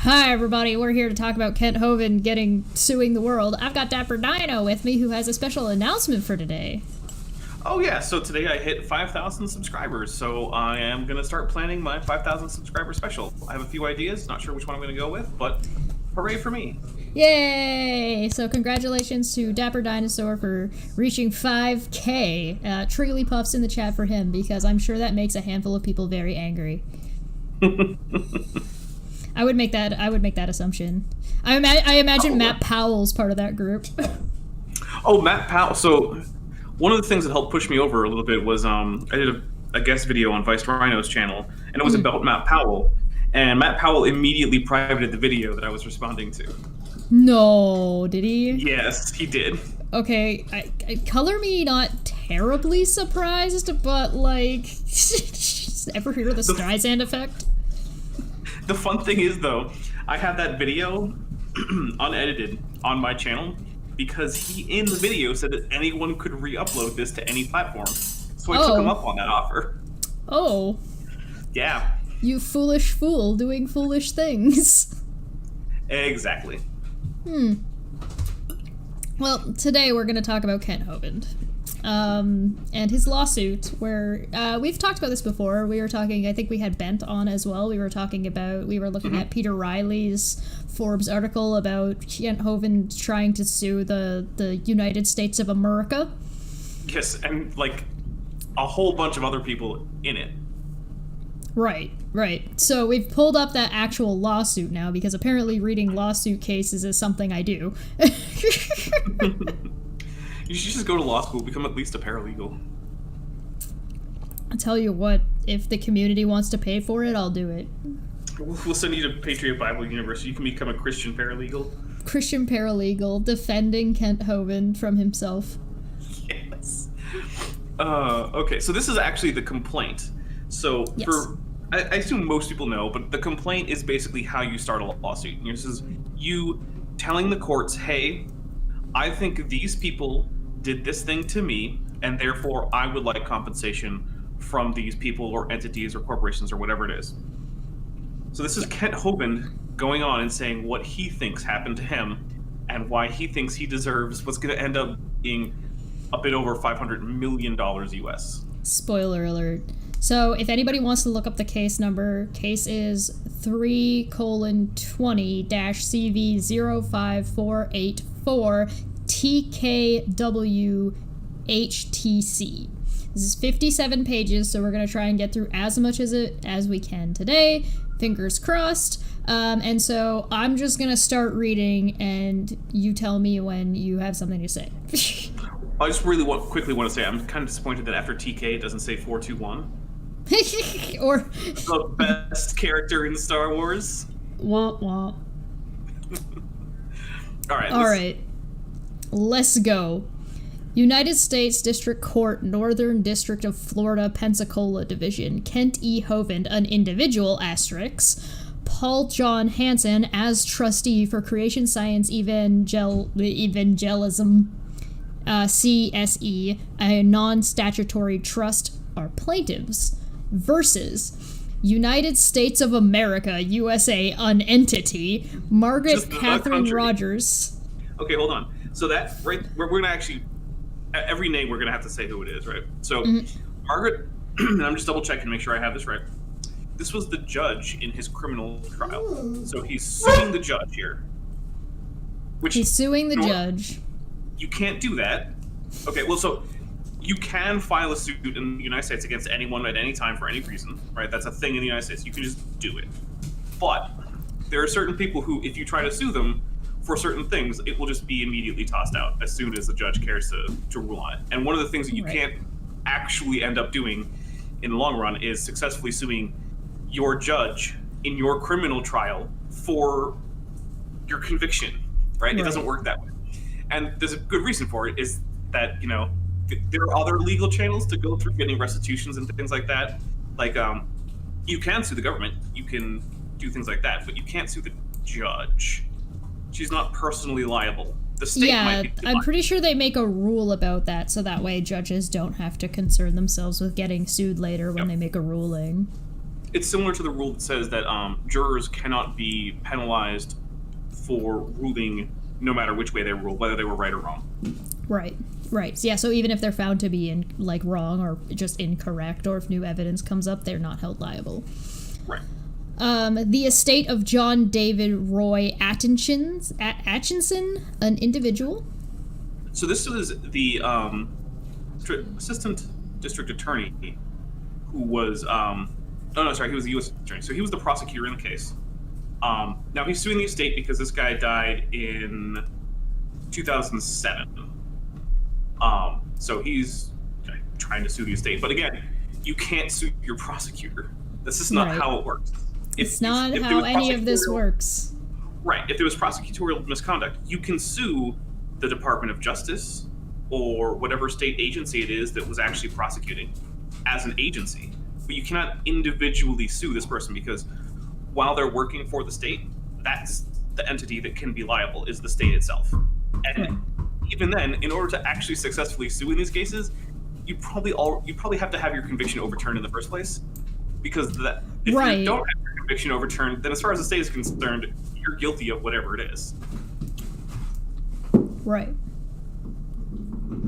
Hi everybody, we're here to talk about Kent Hovind suing the world. I've got Dapper Dino with me who has a special announcement for today. Oh yeah, so today I hit 5,000 subscribers, so I am going to start planning my 5,000 subscriber special. I have a few ideas, not sure which one I'm going to go with, but hooray for me. Yay! So congratulations to Dapper Dinosaur for reaching 5K. Triggly puffs in the chat for him, because I'm sure that makes a handful of people very angry. I would make that assumption. I imagine Matt Powell's part of that group. Oh, Matt Powell. So one of the things that helped push me over a little bit was I did a guest video on Vice Rhino's channel, and it was about Matt Powell. And Matt Powell immediately privated the video that I was responding to. No, did he? Yes, he did. Okay, color me not terribly surprised, but like, ever hear of the Streisand effect? The fun thing is, though, I have that video unedited on my channel because he, in the video, said that anyone could re-upload this to any platform. So I took him up on that offer. Oh. Yeah. You foolish fool doing foolish things. Exactly. Well, today we're going to talk about Kent Hovind. And his lawsuit, where we've talked about this before. We were talking, I think we had Bent on as well. We were looking at Peter Riley's Forbes article about Kent Hovind trying to sue the United States of America. Yes, and like a whole bunch of other people in it. Right. So we've pulled up that actual lawsuit now, because apparently reading lawsuit cases is something I do. You should just go to law school, become at least a paralegal. I'll tell you what, if the community wants to pay for it, I'll do it. We'll send you to Patriot Bible University. You can become a Christian paralegal. Christian paralegal, defending Kent Hovind from himself. Yes. Okay, so this is actually the complaint. So yes. I assume most people know, but the complaint is basically how you start a lawsuit. And this is you telling the courts, hey, I think these people did this thing to me, and therefore I would like compensation from these people or entities or corporations or whatever it is. So this is Kent Hovind going on and saying what he thinks happened to him and why he thinks he deserves what's going to end up being a bit over $500 million US. Spoiler alert. So if anybody wants to look up the case number, case is 3:20-CV05484 TKWHTC. This is 57 pages, so we're going to try and get through as much as we can today. Fingers crossed. And so I'm just going to start reading, and you tell me when you have something to say. I just really quickly want to say I'm kind of disappointed that after TK it doesn't say 421. Or the best character in Star Wars. Womp womp. All right. Let's go. United States District Court, Northern District of Florida, Pensacola Division. Kent E. Hovind, an individual, *. Paul John Hansen, as trustee for Creation Science Evangelism, CSE, a non-statutory trust, are plaintiffs, versus United States of America, USA, an entity, Margaret Catherine Rogers. Okay, hold on. So that, right, we're going to actually, every name we're going to have to say who it is, right? So Margaret, and I'm just double checking to make sure I have this right. This was the judge in his criminal trial. So he's suing the judge here. He's suing the judge. You can't do that. Okay, well, so you can file a suit in the United States against anyone at any time for any reason, right? That's a thing in the United States. You can just do it. But there are certain people who, if you try to sue them for certain things, it will just be immediately tossed out as soon as the judge cares to rule on it. And one of the things that you can't actually end up doing in the long run is successfully suing your judge in your criminal trial for your conviction, right? It doesn't work that way. And there's a good reason for it, is that, you know, there are other legal channels to go through getting restitutions and things like that. Like, you can sue the government, you can do things like that, but you can't sue the judge. She's not personally liable. The state might be liable. I'm pretty sure they make a rule about that, so that way judges don't have to concern themselves with getting sued later when they make a ruling. it's similar to the rule that says that jurors cannot be penalized for ruling no matter which way they ruled, whether they were right or wrong. Right. Yeah, so even if they're found to be wrong or just incorrect, or if new evidence comes up, they're not held liable. Right. The estate of John David Roy Atchinson, an individual. So this was the assistant district attorney who was he was the U.S. attorney. So he was the prosecutor in the case. Now he's suing the estate because this guy died in 2007. So he's trying to sue the estate. But again, you can't sue your prosecutor. This is not how it works. It's not how any of this works. Right. If there was prosecutorial misconduct, you can sue the Department of Justice or whatever state agency it is that was actually prosecuting as an agency. But you cannot individually sue this person because while they're working for the state, that's the entity that can be liable, is the state itself. And even then, in order to actually successfully sue in these cases, you probably have to have your conviction overturned in the first place. Because if you don't have your conviction overturned, then as far as the state is concerned, you're guilty of whatever it is. Right.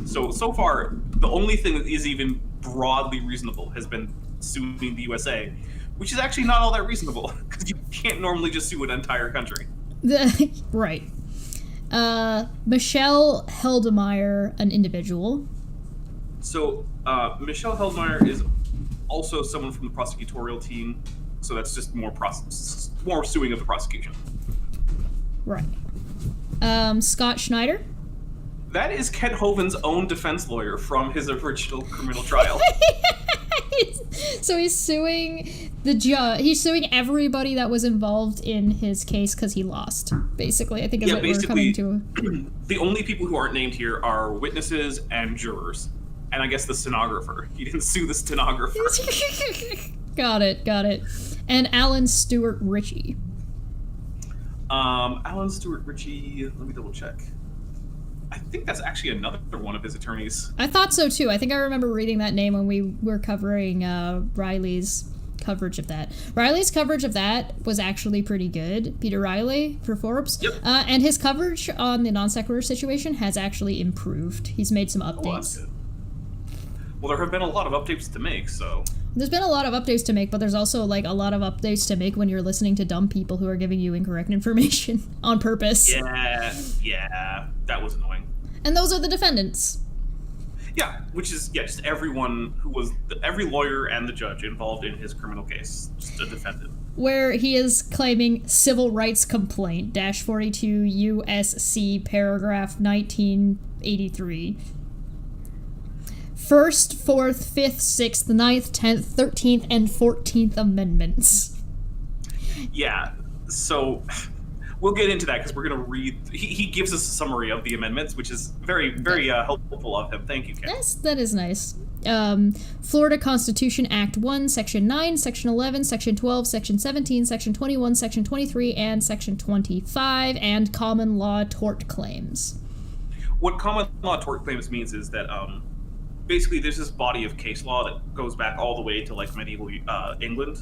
So far, the only thing that is even broadly reasonable has been suing the USA, which is actually not all that reasonable, because you can't normally just sue an entire country. Right. Michelle Heldemeyer, an individual. So, Michelle Heldemeyer is also someone from the prosecutorial team, so that's just more suing of the prosecution. Right. Scott Schneider. That is Kent Hovind's own defense lawyer from his original criminal trial. So he's suing the judge. He's suing everybody that was involved in his case because he lost. Basically, I think is what we're coming to. The only people who aren't named here are witnesses and jurors, and I guess the stenographer. He didn't sue the stenographer. Got it. And Alan Stewart Ritchie. Alan Stewart Ritchie. Let me double check. I think that's actually another one of his attorneys. I thought so too. I think I remember reading that name when we were covering Riley's coverage of that. Riley's coverage of that was actually pretty good. Peter Riley for Forbes. Yep. And his coverage on the non sequitur situation has actually improved. He's made some updates. Oh, that's good. Well, there have been a lot of updates to make, so... There's been a lot of updates to make, but there's also, a lot of updates to make when you're listening to dumb people who are giving you incorrect information on purpose. Yeah, that was annoying. And those are the defendants. Yeah, which is, just everyone who was... Every lawyer and the judge involved in his criminal case, just a defendant. Where he is claiming civil rights complaint, -42 USC paragraph 1983. 1st, 4th, 5th, 6th, 9th, 10th, 13th, and 14th Amendments. Yeah, so we'll get into that because we're going to read... He gives us a summary of the amendments, which is very, very helpful of him. Thank you, Ken. Yes, that is nice. Florida Constitution Act 1, Section 9, Section 11, Section 12, Section 17, Section 21, Section 23, and Section 25, and common law tort claims. What common law tort claims means is that... basically, there's this body of case law that goes back all the way to medieval England,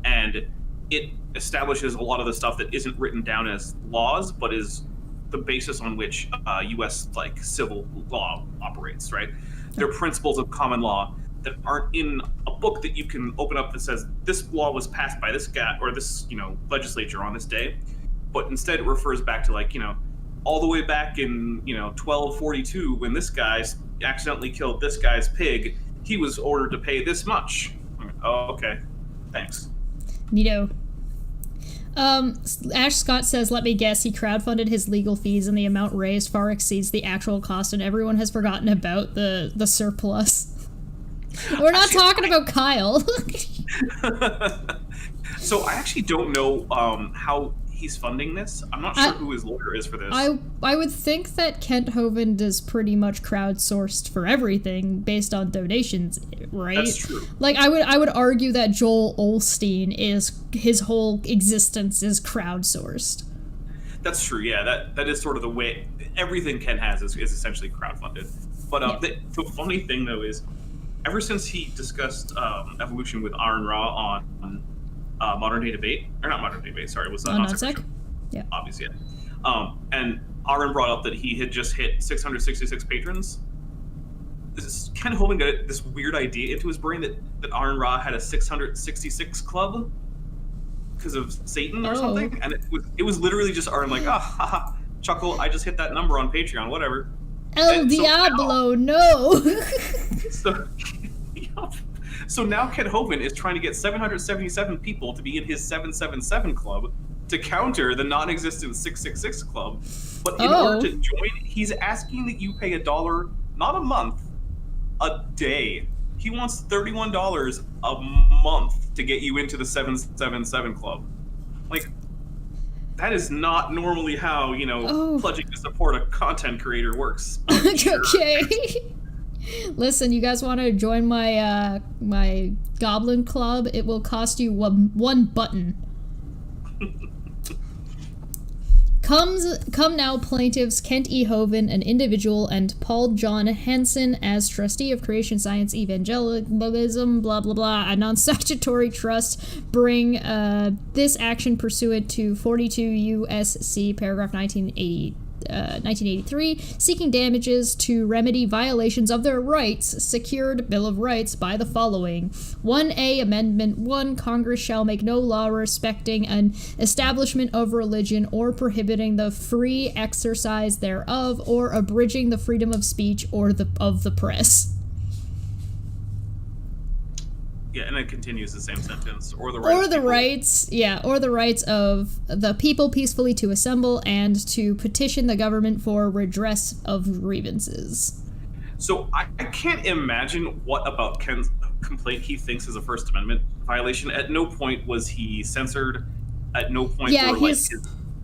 and it establishes a lot of the stuff that isn't written down as laws, but is the basis on which U.S. civil law operates. Right? They're principles of common law that aren't in a book that you can open up that says this law was passed by this guy or this legislature on this day, but instead it refers back to all the way back in 1242 when this guy accidentally killed this guy's pig, he was ordered to pay this much. Oh, okay. Thanks. Neato. Ash Scott says, let me guess, he crowdfunded his legal fees and the amount raised far exceeds the actual cost and everyone has forgotten about the surplus. We're not talking about Kyle. So I actually don't know how he's funding this. I'm not sure who his lawyer is for this. I would think that Kent Hovind is pretty much crowdsourced for everything based on donations, right? That's true. I would argue that Joel Olstein his whole existence is crowdsourced. That's true. Yeah, that is sort of the way everything Kent has is essentially crowdfunded. But the funny thing though is, ever since he discussed evolution with Aaron Ra on Modern Day Debate, or not Modern Day Debate, sorry, it was Non-sec? Show. Yeah. Obviously, yeah. And Aaron brought up that he had just hit 666 patrons. Ken Hovind got this weird idea into his brain that Aaron Ra had a 666 club because of Satan or something, and it was literally just Aaron like, haha, chuckle, I just hit that number on Patreon, whatever. El Diablo, no! So now Ken Hovind is trying to get 777 people to be in his 777 club to counter the non-existent 666 club. But in order to join, he's asking that you pay $1, not a month, a day. He wants $31 a month to get you into the 777 club. Like, that is not normally how, pledging to support a content creator works. Okay. Listen, you guys want to join my my Goblin club? It will cost you one button. Come now, plaintiffs Kent E. Hovind, an individual, and Paul John Hansen as trustee of Creation Science Evangelicalism, blah, blah, blah, a non-statutory trust, bring this action pursuant to 42 U.S.C. paragraph 1983, seeking damages to remedy violations of their rights, secured Bill of Rights by the following. 1A, Amendment 1, Congress shall make no law respecting an establishment of religion or prohibiting the free exercise thereof or abridging the freedom of speech or of the press. Yeah, and it continues the same sentence. Or the rights of the people peacefully to assemble and to petition the government for redress of grievances. So I can't imagine what about Ken's complaint he thinks is a First Amendment violation. At no point was he censored. At no point were his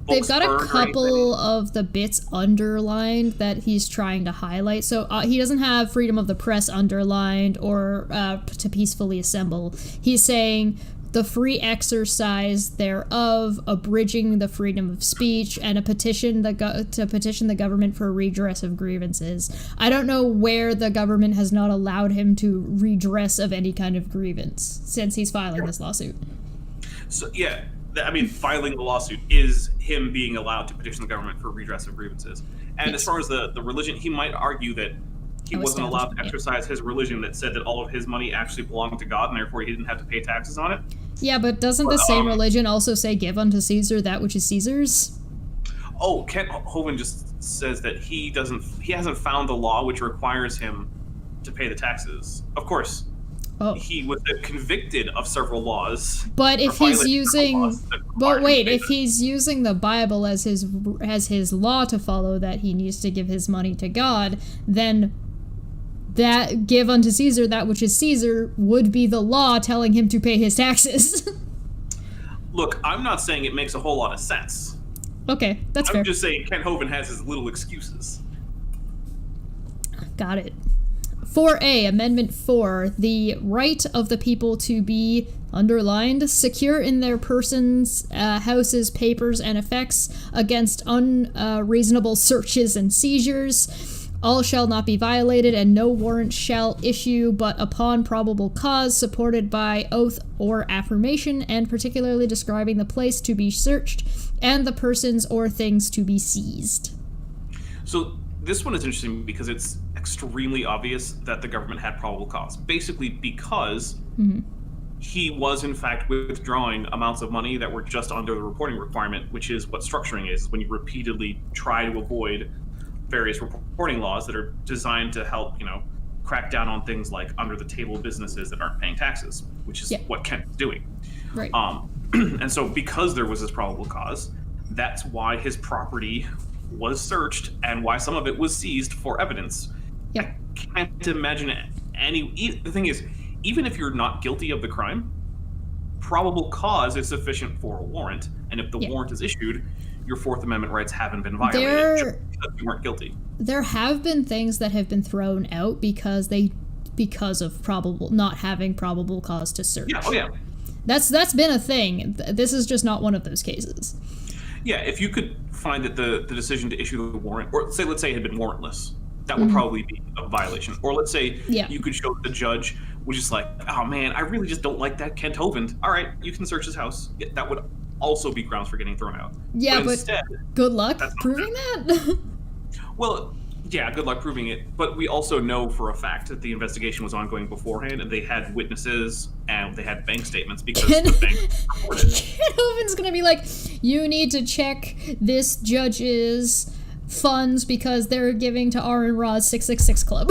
they've got a couple of the bits underlined that he's trying to highlight. So he doesn't have freedom of the press underlined or to peacefully assemble. He's saying the free exercise thereof, abridging the freedom of speech, and to petition the government for redress of grievances. I don't know where the government has not allowed him to redress of any kind of grievance since he's filing this lawsuit. So yeah. I mean, filing the lawsuit is him being allowed to petition the government for redress of grievances. And as far as the religion, he might argue that he wasn't allowed to exercise his religion that said that all of his money actually belonged to God, and therefore he didn't have to pay taxes on it. Yeah, but doesn't the same religion also say, give unto Caesar that which is Caesar's? Oh, Kent Hovind just says that he hasn't found the law which requires him to pay the taxes. Of course. Oh. He was convicted of several laws. But if he's using, if he's using the Bible as his law to follow, that he needs to give his money to God, then that give unto Caesar that which is Caesar would be the law telling him to pay his taxes. Look, I'm not saying it makes a whole lot of sense. Okay, that's fair. I'm just saying Ken Hovind has his little excuses. Got it. 4A, Amendment 4, the right of the people to be, underlined, secure in their persons, houses, papers, and effects against unreasonable searches and seizures. All shall not be violated, and no warrant shall issue but upon probable cause, supported by oath or affirmation, and particularly describing the place to be searched and the persons or things to be seized. So this one is interesting because it's extremely obvious that the government had probable cause. Basically because he was, in fact, withdrawing amounts of money that were just under the reporting requirement, which is what structuring is when you repeatedly try to avoid various reporting laws that are designed to help, crack down on things like under-the-table businesses that aren't paying taxes, which is what Kent was doing. Right. And so because there was this probable cause, that's why his property was searched and why some of it was seized for evidence. I can't imagine the thing is, even if you're not guilty of the crime, probable cause is sufficient for a warrant, and if the warrant is issued, your Fourth Amendment rights haven't been violated just because you weren't guilty. There have been things that have been thrown out because of not having probable cause to search. Yeah, oh yeah. That's been a thing. This is just not one of those cases. Yeah, if you could find that the decision to issue the warrant, or let's say it had been warrantless, that would probably be a violation. Or let's say you could show that the judge was just like, oh man, I really just don't like that Kent Hovind. All right, you can search his house. Yeah, that would also be grounds for getting thrown out. Yeah, but instead, good luck proving that. Well, yeah, good luck proving it. But we also know for a fact that the investigation was ongoing beforehand, and they had witnesses and they had bank statements because the bank reported. Kent Hovind's gonna be like, you need to check this judge's funds because they're giving to R and Ra's 666 Club.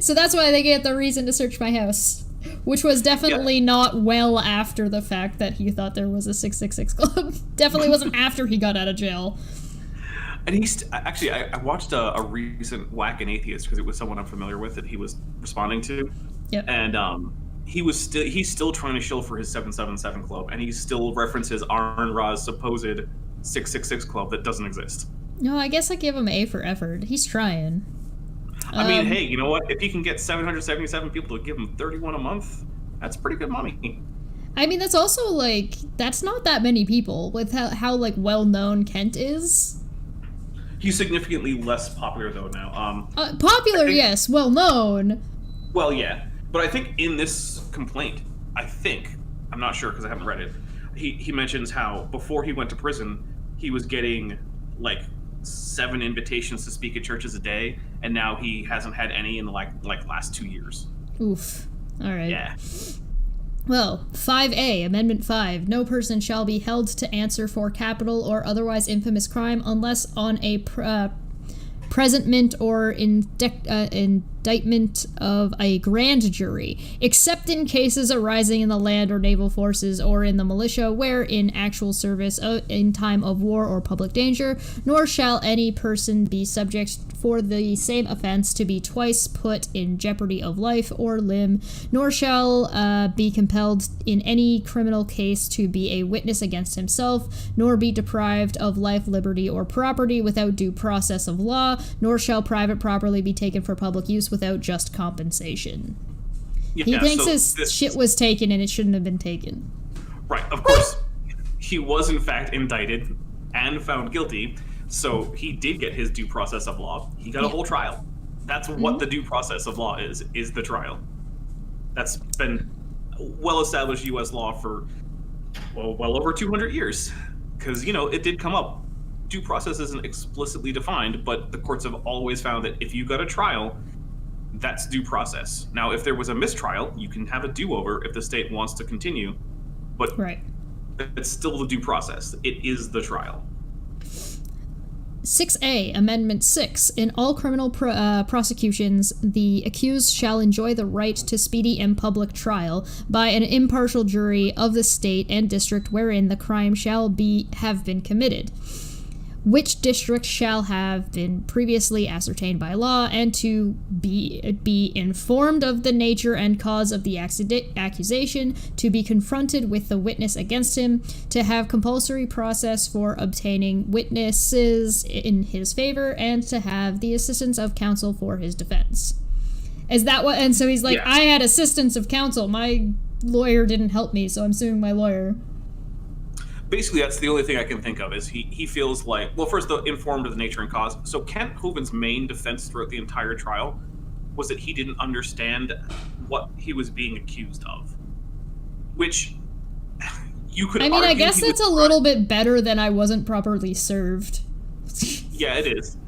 So that's why they get the reason to search my house, which was definitely not well after the fact that he thought there was a 666 Club. Definitely wasn't after he got out of jail. And I watched a recent Whack and Atheist because it was someone I'm familiar with that he was responding to. Yep. And he's still trying to shill for his 777 Club, and he still references Arn Ra's supposed 666 Club that doesn't exist. No, I guess I give him A for effort. He's trying. I mean, hey, you know what? If he can get 777 people to give him 31 a month, that's pretty good money. I mean, that's also, like, that's not that many people with how like, well-known Kent is. He's significantly less popular, though, now. Popular, yes. Well-known. Well, yeah. But I think in this complaint, I'm not sure because I haven't read it, he mentions how before he went to prison, he was getting, like, 7 invitations to speak at churches a day, and now he hasn't had any in the like last 2 years. Oof. All right. Yeah. Well, 5A, Amendment 5. No person shall be held to answer for capital or otherwise infamous crime unless on a presentment or indictment of a grand jury, except in cases arising in the land or naval forces or in the militia where in actual service in time of war or public danger, nor shall any person be subject for the same offense to be twice put in jeopardy of life or limb, nor shall be compelled in any criminal case to be a witness against himself, nor be deprived of life, liberty, or property without due process of law, nor shall private property be taken for public use without just compensation. Yeah, he thinks his shit was taken and it shouldn't have been taken. Right, of course. He was in fact indicted and found guilty, so he did get his due process of law. He got a whole trial. That's what the due process of law is the trial. That's been well-established U.S. law for, well over 200 years. Because, it did come up. Due process isn't explicitly defined, but the courts have always found that if you got a trial, that's due process. Now, if there was a mistrial, you can have a do-over if the state wants to continue, but it's still the due process. It is the trial. 6A, Amendment 6. In all criminal prosecutions, the accused shall enjoy the right to speedy and public trial by an impartial jury of the state and district wherein the crime shall have been committed, which district shall have been previously ascertained by law, and to be informed of the nature and cause of the accusation, to be confronted with the witness against him, to have compulsory process for obtaining witnesses in his favor, and to have the assistance of counsel for his defense. Is that what? And so he's like, I had assistance of counsel. My lawyer didn't help me, so I'm suing my lawyer. Basically, that's the only thing I can think of is he feels like, well, first, the informed of the nature and cause. So Kent Hovind's main defense throughout the entire trial was that he didn't understand what he was being accused of, which you could argue. I guess that's a little bit better than I wasn't properly served. Yeah, it is.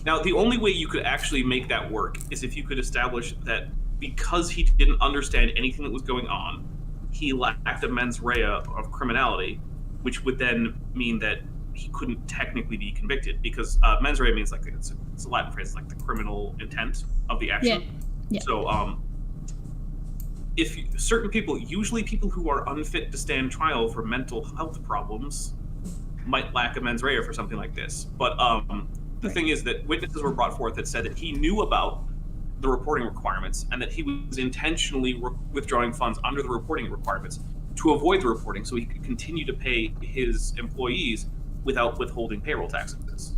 Now, the only way you could actually make that work is if you could establish that because he didn't understand anything that was going on, he lacked a mens rea of criminality, which would then mean that he couldn't technically be convicted because mens rea means it's a Latin phrase, like the criminal intent of the action. Yeah. So if certain people, usually people who are unfit to stand trial for mental health problems, might lack a mens rea for something like this. But the thing is that witnesses were brought forth that said that he knew about the reporting requirements and that he was intentionally withdrawing funds under the reporting requirements to avoid the reporting so he could continue to pay his employees without withholding payroll taxes.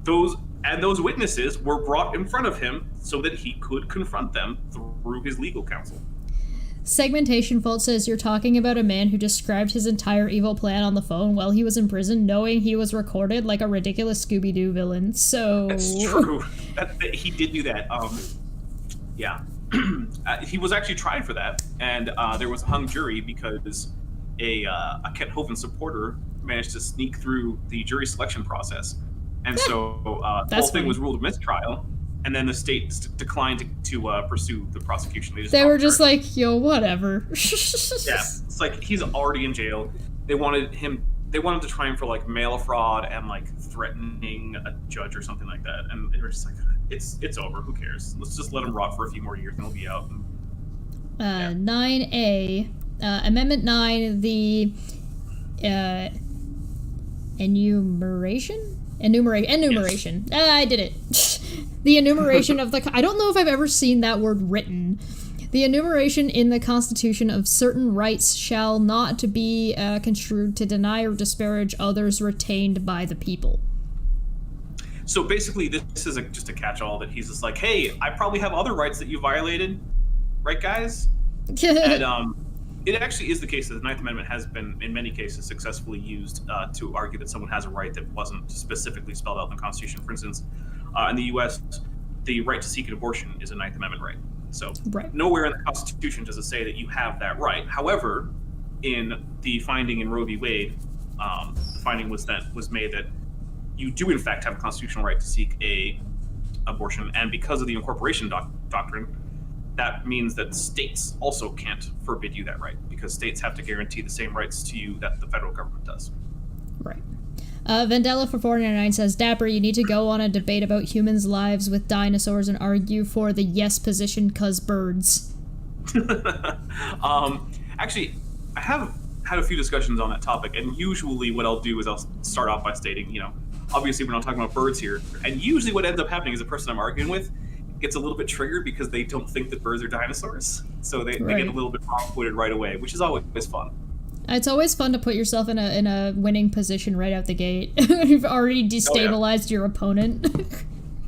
Those witnesses were brought in front of him so that he could confront them through his legal counsel. Segmentation Fault says you're talking about a man who described his entire evil plan on the phone while he was in prison, knowing he was recorded like a ridiculous Scooby-Doo villain. So that's true. He did do that. Yeah. He was actually tried for that, and there was a hung jury because a Kent Hovind supporter managed to sneak through the jury selection process, and so the whole thing was ruled a mistrial. And then the state declined to pursue the prosecution. They were just like, yo, whatever. Yeah, it's like he's already in jail. They wanted to try him for like mail fraud and like threatening a judge or something like that. And they were just like, it's over. Who cares? Let's just let him rot for a few more years and he'll be out. 9A, Amendment 9, the enumeration. Yes. I did it. The enumeration of the... I don't know if I've ever seen that word written. The enumeration in the Constitution of certain rights shall not be construed to deny or disparage others retained by the people. So basically, this is just a catch-all that he's just like, hey, I probably have other rights that you violated, right, guys? And it actually is the case that the Ninth Amendment has been, in many cases, successfully used to argue that someone has a right that wasn't specifically spelled out in the Constitution. For instance, in the U.S., the right to seek an abortion is a Ninth Amendment right. So nowhere in the Constitution does it say that you have that right. However, in the finding in Roe v. Wade, the finding was made that you do in fact have a constitutional right to seek a abortion, and because of the incorporation doctrine, that means that states also can't forbid you that right, because states have to guarantee the same rights to you that the federal government does. Right. Vandella for 499 says, Dapper, you need to go on a debate about humans' lives with dinosaurs and argue for the yes position cause birds. Actually, I have had a few discussions on that topic, and usually what I'll do is I'll start off by stating, obviously we're not talking about birds here, and usually what ends up happening is the person I'm arguing with gets a little bit triggered because they don't think that birds are dinosaurs, so they get a little bit wrong-footed right away, which is always fun. It's always fun to put yourself in a winning position right out the gate. You've already destabilized your opponent.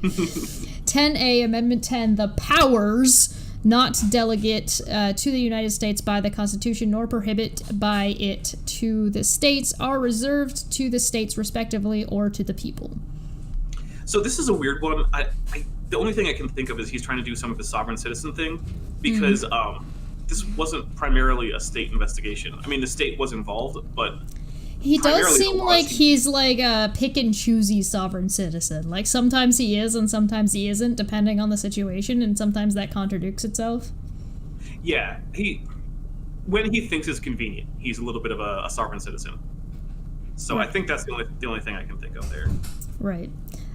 10A, Amendment 10, the powers not delegate to the United States by the Constitution nor prohibit by it to the states are reserved to the states respectively or to the people. So this is a weird one. The only thing I can think of is he's trying to do some of the sovereign citizen thing, because this wasn't primarily a state investigation. I mean, the state was involved, but he does seem like he's like a pick and choosy sovereign citizen. Like sometimes he is and sometimes he isn't, depending on the situation, and sometimes that contradicts itself. Yeah, when he thinks it's convenient, he's a little bit of a sovereign citizen. So I think that's the only thing I can think of there. Right.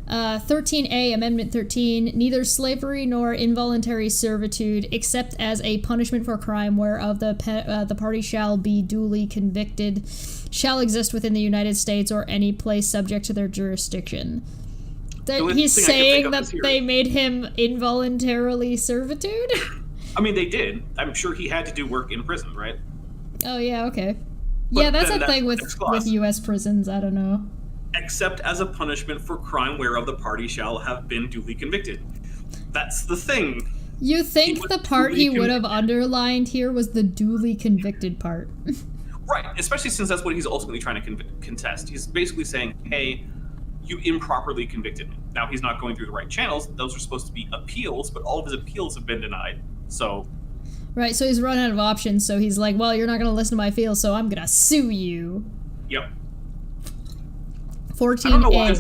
13A, Amendment 13, neither slavery nor involuntary servitude, except as a punishment for crime whereof the party shall be duly convicted, shall exist within the United States or any place subject to their jurisdiction. He's saying that they made him involuntarily servitude? I mean, they did. I'm sure he had to do work in prison, right? Oh, yeah, okay. But yeah, that's a thing with U.S. prisons, I don't know. Except as a punishment for crime whereof the party shall have been duly convicted. That's the thing. You think the part he would have underlined here was the duly convicted part. Right, especially since that's what he's ultimately trying to contest. He's basically saying, hey, you improperly convicted me. Now, he's not going through the right channels. Those are supposed to be appeals, but all of his appeals have been denied. So... Right, so he's run out of options, so he's like, well, you're not going to listen to my appeals, so I'm going to sue you. Yep. 14A. I don't know why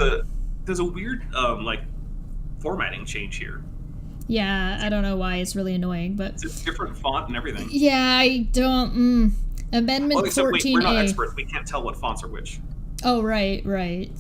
there's a weird formatting change here. Yeah, I don't know why. It's really annoying, but it's a different font and everything. Yeah, I don't. Amendment 14A. We're not experts. We can't tell what fonts are which. Oh, right. God.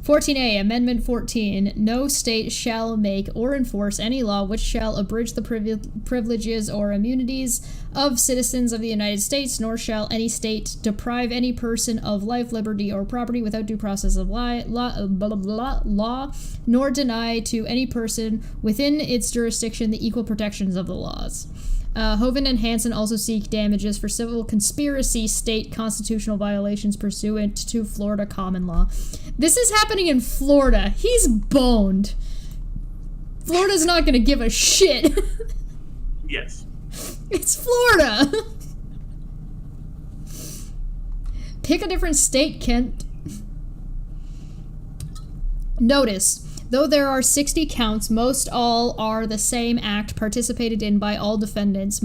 14A, Amendment 14. No state shall make or enforce any law which shall abridge the privileges or immunities of citizens of the United States, nor shall any state deprive any person of life, liberty, or property without due process of law, nor deny to any person within its jurisdiction the equal protections of the laws. Hovind and Hansen also seek damages for civil conspiracy state constitutional violations pursuant to Florida common law. This is happening in Florida. He's boned. Florida's not gonna give a shit. Yes. It's Florida. Pick a different state, Kent. Notice, Though there are 60 counts, most all are the same act participated in by all defendants.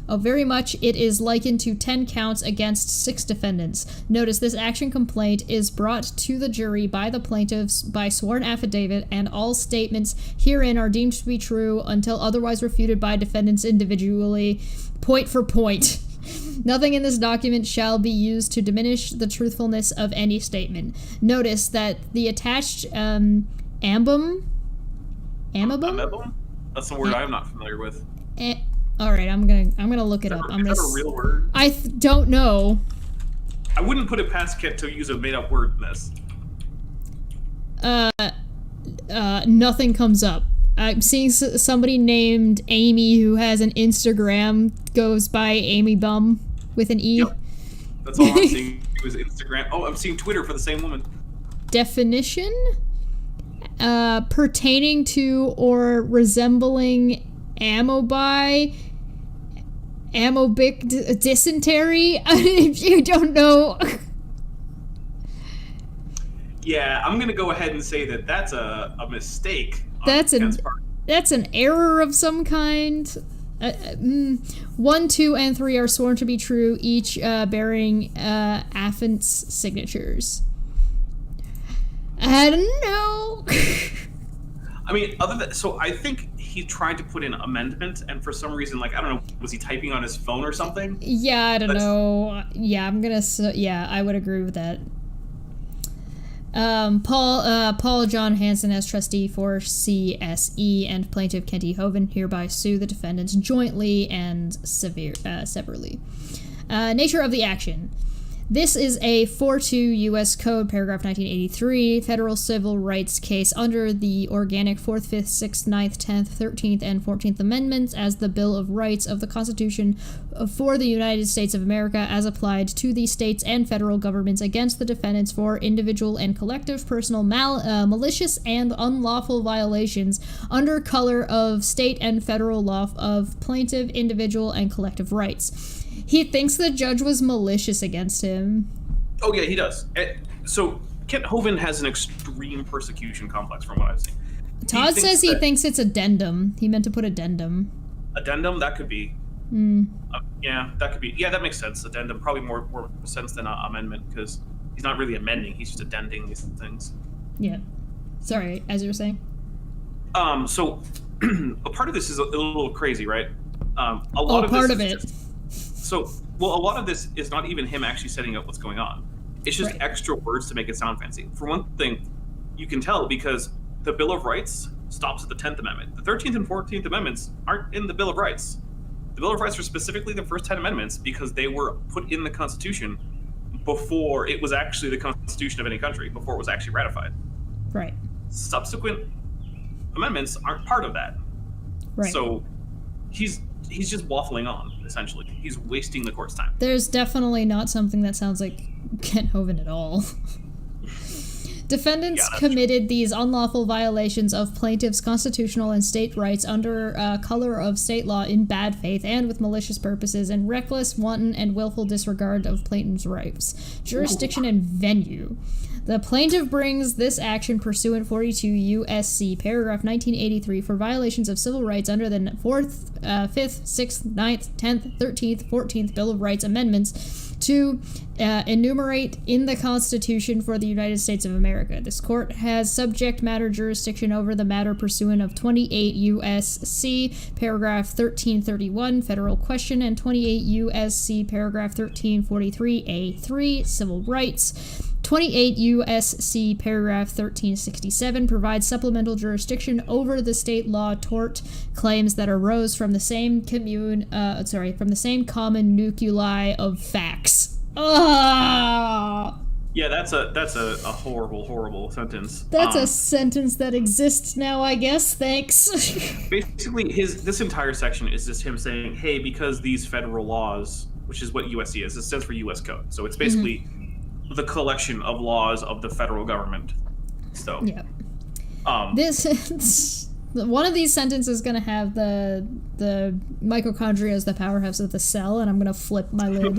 Very much it is likened to 10 counts against 6 defendants. Notice this action complaint is brought to the jury by the plaintiffs by sworn affidavit, and all statements herein are deemed to be true until otherwise refuted by defendants individually, point for point. Nothing in this document shall be used to diminish the truthfulness of any statement. Notice that the attached ambum? That's a word I'm not familiar with. All right, I'm gonna look it up. Is that a real word? I don't know. I wouldn't put it past Kit to use a made-up word in this. Nothing comes up. I'm seeing somebody named Amy who has an Instagram, goes by Amy Bum with an E. Yep. That's all I'm seeing. It was Instagram. Oh, I'm seeing Twitter for the same woman. Definition? Pertaining to or resembling amoebic dysentery. If you don't know. Yeah, I'm gonna go ahead and say that that's a mistake. That's an error of some kind. 1, 2, and 3 are sworn to be true, each bearing affiant's signatures. I don't know. I mean, so I think he tried to put in amendment, and for some reason, like, I don't know, was he typing on his phone or something? Yeah, I don't know. Yeah, I would agree with that. Paul John Hansen as trustee for CSE and plaintiff Kenty Hovind hereby sue the defendants jointly and severally. Nature of the action. This is a 4.2 U.S. Code, paragraph 1983, federal civil rights case under the organic 4th, 5th, 6th, 9th, 10th, 13th, and 14th Amendments as the Bill of Rights of the Constitution for the United States of America as applied to the states and federal governments against the defendants for individual and collective personal malicious and unlawful violations under color of state and federal law of plaintiff, individual, and collective rights. He thinks the judge was malicious against him. Oh, yeah, he does. So, Kent Hovind has an extreme persecution complex from what I've seen. Todd says he thinks it's addendum. He meant to put addendum. Addendum? That could be. Yeah, that could be. Yeah, that makes sense. Addendum. Probably more sense than amendment, because he's not really amending. He's just addending these things. Yeah. Sorry, as you were saying. So, a part of this is a little crazy, right? A lot of this So, a lot of this is not even him actually setting up what's going on. It's just extra words to make it sound fancy. For one thing, you can tell because the Bill of Rights stops at the 10th Amendment. The 13th and 14th Amendments aren't in the Bill of Rights. The Bill of Rights are specifically the first 10 amendments because they were put in the Constitution before it was actually the Constitution of any country, before it was actually ratified. Right. Subsequent amendments aren't part of that. Right. So he's just waffling on, essentially. He's wasting the court's time. There's definitely not something that sounds like Kent Hovind at all. Defendants committed these unlawful violations of plaintiffs' constitutional and state rights under color of state law in bad faith and with malicious purposes and reckless, wanton, and willful disregard of plaintiffs' rights, jurisdiction, and venue. The plaintiff brings this action pursuant 42 U.S.C. paragraph 1983 for violations of civil rights under the 4th, 5th, 6th, 9th, 10th, 13th, 14th Bill of Rights amendments to enumerate in the Constitution for the United States of America. This court has subject matter jurisdiction over the matter pursuant of 28 U.S.C. paragraph 1331 federal question and 28 U.S.C. paragraph 1343 A3 civil rights. 28 U.S.C. paragraph 1367 provides supplemental jurisdiction over the state law tort claims that arose from the same from the same common nuclei of facts. Yeah, that's a horrible sentence. That's a sentence that exists now, I guess. Thanks. Basically, this entire section is just him saying, "Hey, because these federal laws," which is what USC is. It stands for U.S. Code, so it's basically the collection of laws of the federal government. So yeah, one of these sentences is going to have the mitochondria as the powerhouse of the cell, and I'm going to flip my lid.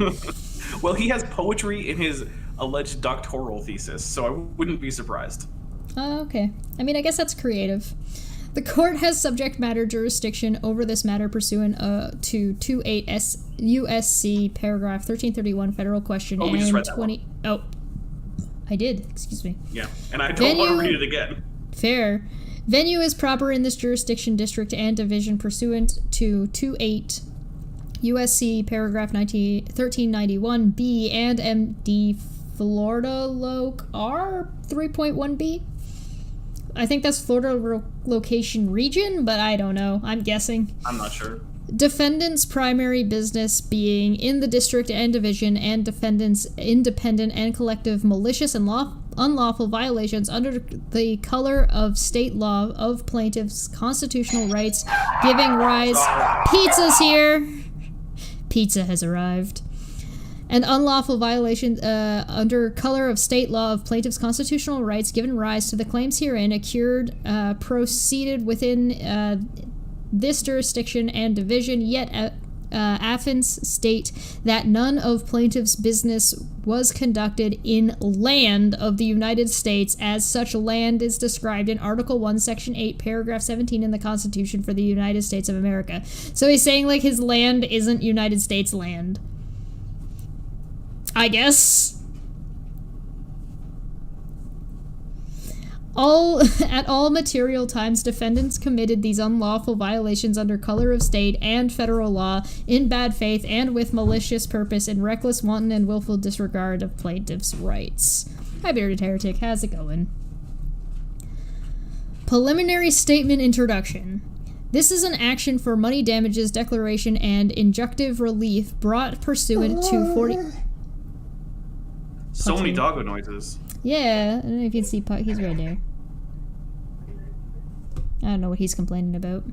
Well, he has poetry in his alleged doctoral thesis, so I wouldn't be surprised. Oh, okay. I mean, I guess that's creative. The court has subject matter jurisdiction over this matter pursuant to 28 USC paragraph 1331 federal question we just read that 20. Oh, I did. Excuse me. Yeah, and I don't want to read it again. Fair. Venue is proper in this jurisdiction, district, and division pursuant to 28 USC paragraph 1391B and MD Florida Loc R 3.1B. I think that's Florida location region, but I don't know. I'm guessing. I'm not sure. Defendant's primary business being in the district and division, and defendant's independent and collective malicious and unlawful violations under the color of state law of plaintiff's constitutional rights, giving rise... Pizza's here! Pizza has arrived. And unlawful violations under color of state law of plaintiff's constitutional rights given rise to the claims herein accrued proceeded within this jurisdiction and division, yet affidavits state that none of plaintiff's business was conducted in land of the United States, as such land is described in Article 1, Section 8, Paragraph 17 in the Constitution for the United States of America. So he's saying, like, his land isn't United States land. I guess. At all material times, defendants committed these unlawful violations under color of state and federal law in bad faith and with malicious purpose in reckless, wanton, and willful disregard of plaintiff's rights. Hi, Bearded Heretic. How's it going? Preliminary Statement Introduction. This is an action for money damages declaration and injunctive relief brought pursuant to 40... So many doggo noises. Yeah, I don't know if you can see Puck. He's right there. I don't know what he's complaining about.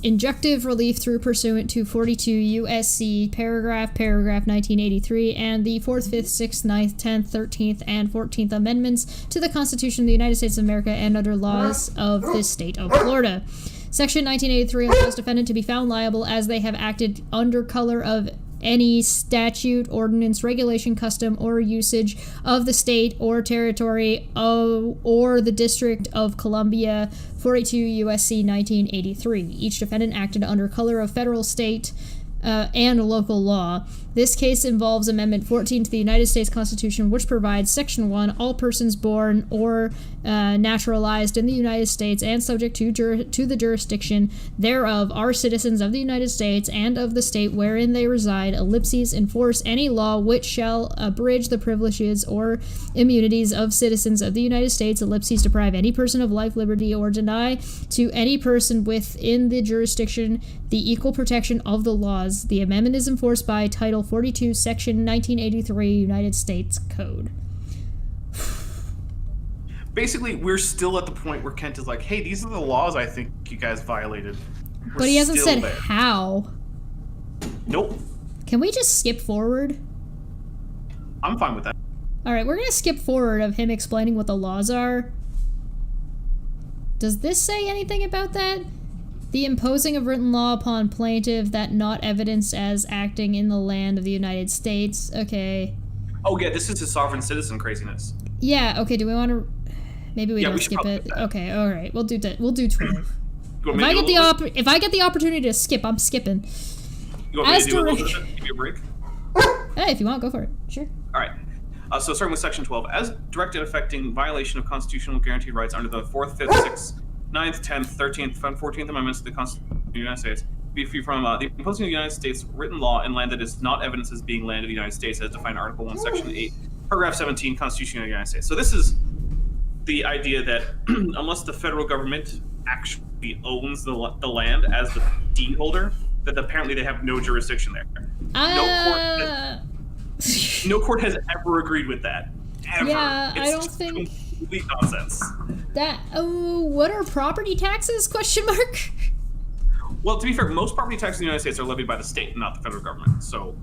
Injunctive relief through pursuant to 42 USC paragraph 1983 and the 4th, 5th, 6th, 9th, 10th, 13th, and 14th Amendments to the Constitution of the United States of America and under laws of the state of Florida. Section 1983 allows defendant to be found liable as they have acted under color of any statute, ordinance, regulation, custom, or usage of the state or territory of, or the District of Columbia, 42 USC 1983. Each defendant acted under color of federal, state, and local law. This case involves Amendment 14 to the United States Constitution, which provides, Section 1, all persons born or naturalized in the United States and subject to the jurisdiction thereof are citizens of the United States and of the state wherein they reside, ellipses enforce any law which shall abridge the privileges or immunities of citizens of the United States, ellipses deprive any person of life, liberty, or deny to any person within the jurisdiction the equal protection of the laws. The amendment is enforced by Title 42, Section 1983, United States Code. Basically, we're still at the point where Kent is like, hey, these are the laws I think you guys violated. But he hasn't said there. how. Nope. Can we just skip forward? I'm fine with that. Alright, we're gonna skip forward of him explaining what the laws are. Does this say anything about that? The imposing of written law upon plaintiff that not evidenced as acting in the land of the United States. Okay. Oh yeah, this is his sovereign citizen craziness. Yeah, okay, do we want to... Maybe we don't skip it. Okay, alright, we'll do 12. If I get the opportunity to skip, I'm skipping. You want me to do a little bit? Give you a break? Hey, if you want, go for it. Sure. Alright. So starting with Section 12. As directed affecting violation of constitutional guaranteed rights under the 4th, 5th, 6th, 9th, 10th, 13th, and 14th Amendments to the Constitution of the United States, be free from the imposing of the United States written law in land that is not evidence as being land of the United States as defined in Article 1, Section 8, Paragraph 17, Constitution of the United States. So this is the idea that unless the federal government actually owns the land as the deed holder, that apparently they have no jurisdiction there. No court has ever agreed with that. Ever. Yeah, it's I don't think... complete nonsense. That, what are property taxes, question mark? Well, to be fair, most property taxes in the United States are levied by the state, not the federal government. So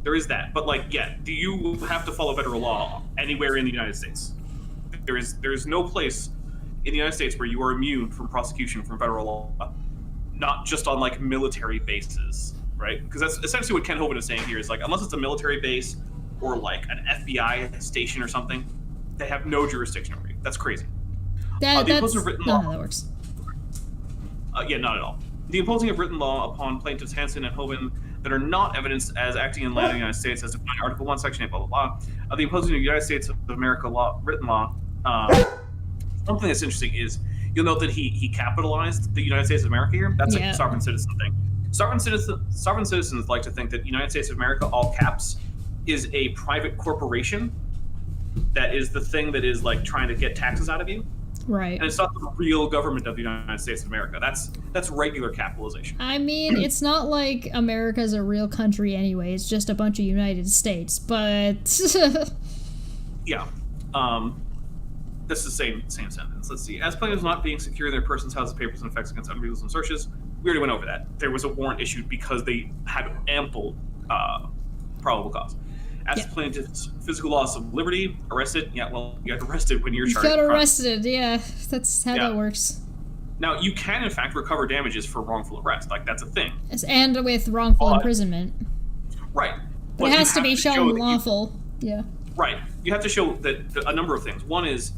there is that. But like, yeah, do you have to follow federal law anywhere in the United States? There is no place in the United States where you are immune from prosecution from federal law, not just on like military bases, right? Because that's essentially what Ken Hovind is saying here is like, unless it's a military base or like an FBI station or something, they have no jurisdiction over you. That's crazy. That works. Yeah, not at all. The imposing of written law upon plaintiffs Hansen and Hovind that are not evidenced as acting in land of the United States as defined in Article 1, Section 8, blah, blah, blah. The imposing of the United States of America law, written law. Something that's interesting is you'll note that he capitalized the United States of America here. That's a sovereign citizen thing. Sovereign citizens like to think that United States of America, all caps, is a private corporation that is the thing that is like trying to get taxes out of you. Right. And it's not the real government of the United States of America. That's regular capitalization. I mean, it's not like America's a real country anyway. It's just a bunch of United States, but... Yeah. That's the same sentence. Let's see. As plaintiffs not being secure in their persons, houses, papers, and effects against unreasonable searches, we already went over that. There was a warrant issued because they had ample probable cause. As plaintiff's physical loss of liberty, arrested. Yeah, well, you got arrested when you're charged. You got arrested, yeah. That's how that works. Now, you can, in fact, recover damages for wrongful arrest. Like, that's a thing. And with wrongful imprisonment. Right. But it has to be shown lawful. Yeah. Right. You have to show that a number of things. One is,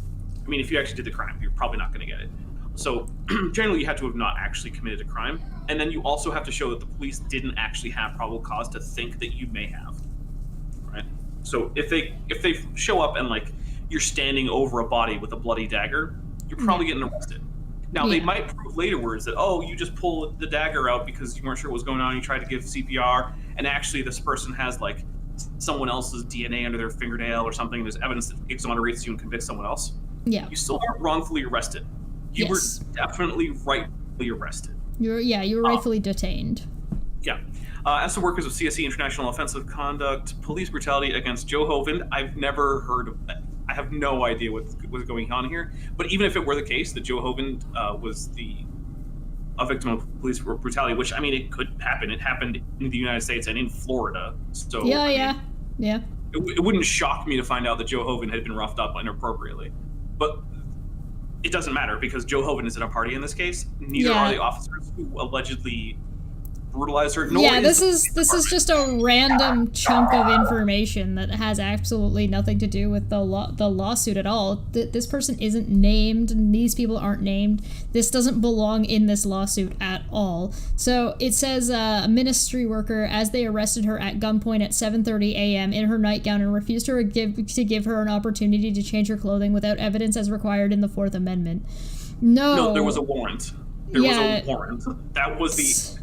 I mean, if you actually did the crime, you're probably not going to get it. So, generally, you have to have not actually committed a crime. And then you also have to show that the police didn't actually have probable cause to think that you may have. Right? So if they show up and like you're standing over a body with a bloody dagger, you're probably getting arrested. Now they might prove laterwards that you just pulled the dagger out because you weren't sure what was going on. You tried to give CPR, and actually this person has like someone else's DNA under their fingernail or something. There's evidence that exonerates you and convicts someone else. Yeah, you still aren't wrongfully arrested. You were definitely rightfully arrested. You were rightfully detained. Yeah. As to workers of CSE International Offensive Conduct, police brutality against Joe Hovind, I've never heard of that. I have no idea what's going on here. But even if it were the case that Joe Hovind was a victim of police brutality, which, I mean, it could happen. It happened in the United States and in Florida. So Yeah. It wouldn't shock me to find out that Joe Hovind had been roughed up inappropriately. But it doesn't matter because Joe Hovind isn't a party in this case. Neither are the officers who allegedly brutalized her. This is just a random chunk of information that has absolutely nothing to do with the lawsuit at all. This person isn't named, and these people aren't named. This doesn't belong in this lawsuit at all. So it says a ministry worker, as they arrested her at gunpoint at 7:30 a.m. in her nightgown and refused to give her an opportunity to change her clothing without evidence as required in the Fourth Amendment. No, there was a warrant. There was a warrant. That was the...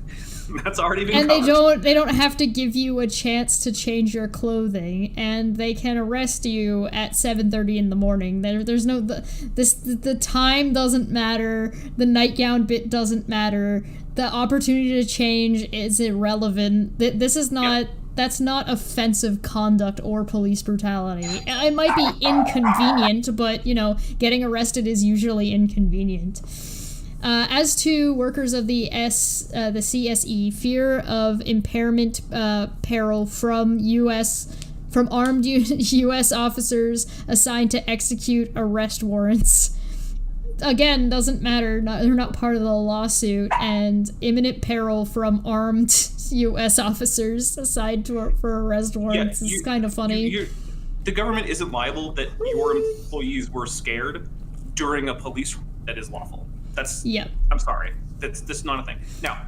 That's already been and covered. they don't have to give you a chance to change your clothing, and they can arrest you at 7:30 in the morning. There's no the time doesn't matter, the nightgown bit doesn't matter, the opportunity to change is irrelevant. This is not that's not offensive conduct or police brutality. It might be inconvenient, but getting arrested is usually inconvenient. As to workers of the CSE, fear of impairment peril from armed U.S. officers assigned to execute arrest warrants. Again, doesn't matter. They're not part of the lawsuit. And imminent peril from armed U.S. officers assigned for arrest warrants is kind of funny. The government isn't liable that your employees were scared during a police that is lawful. I'm sorry. That's not a thing. Now,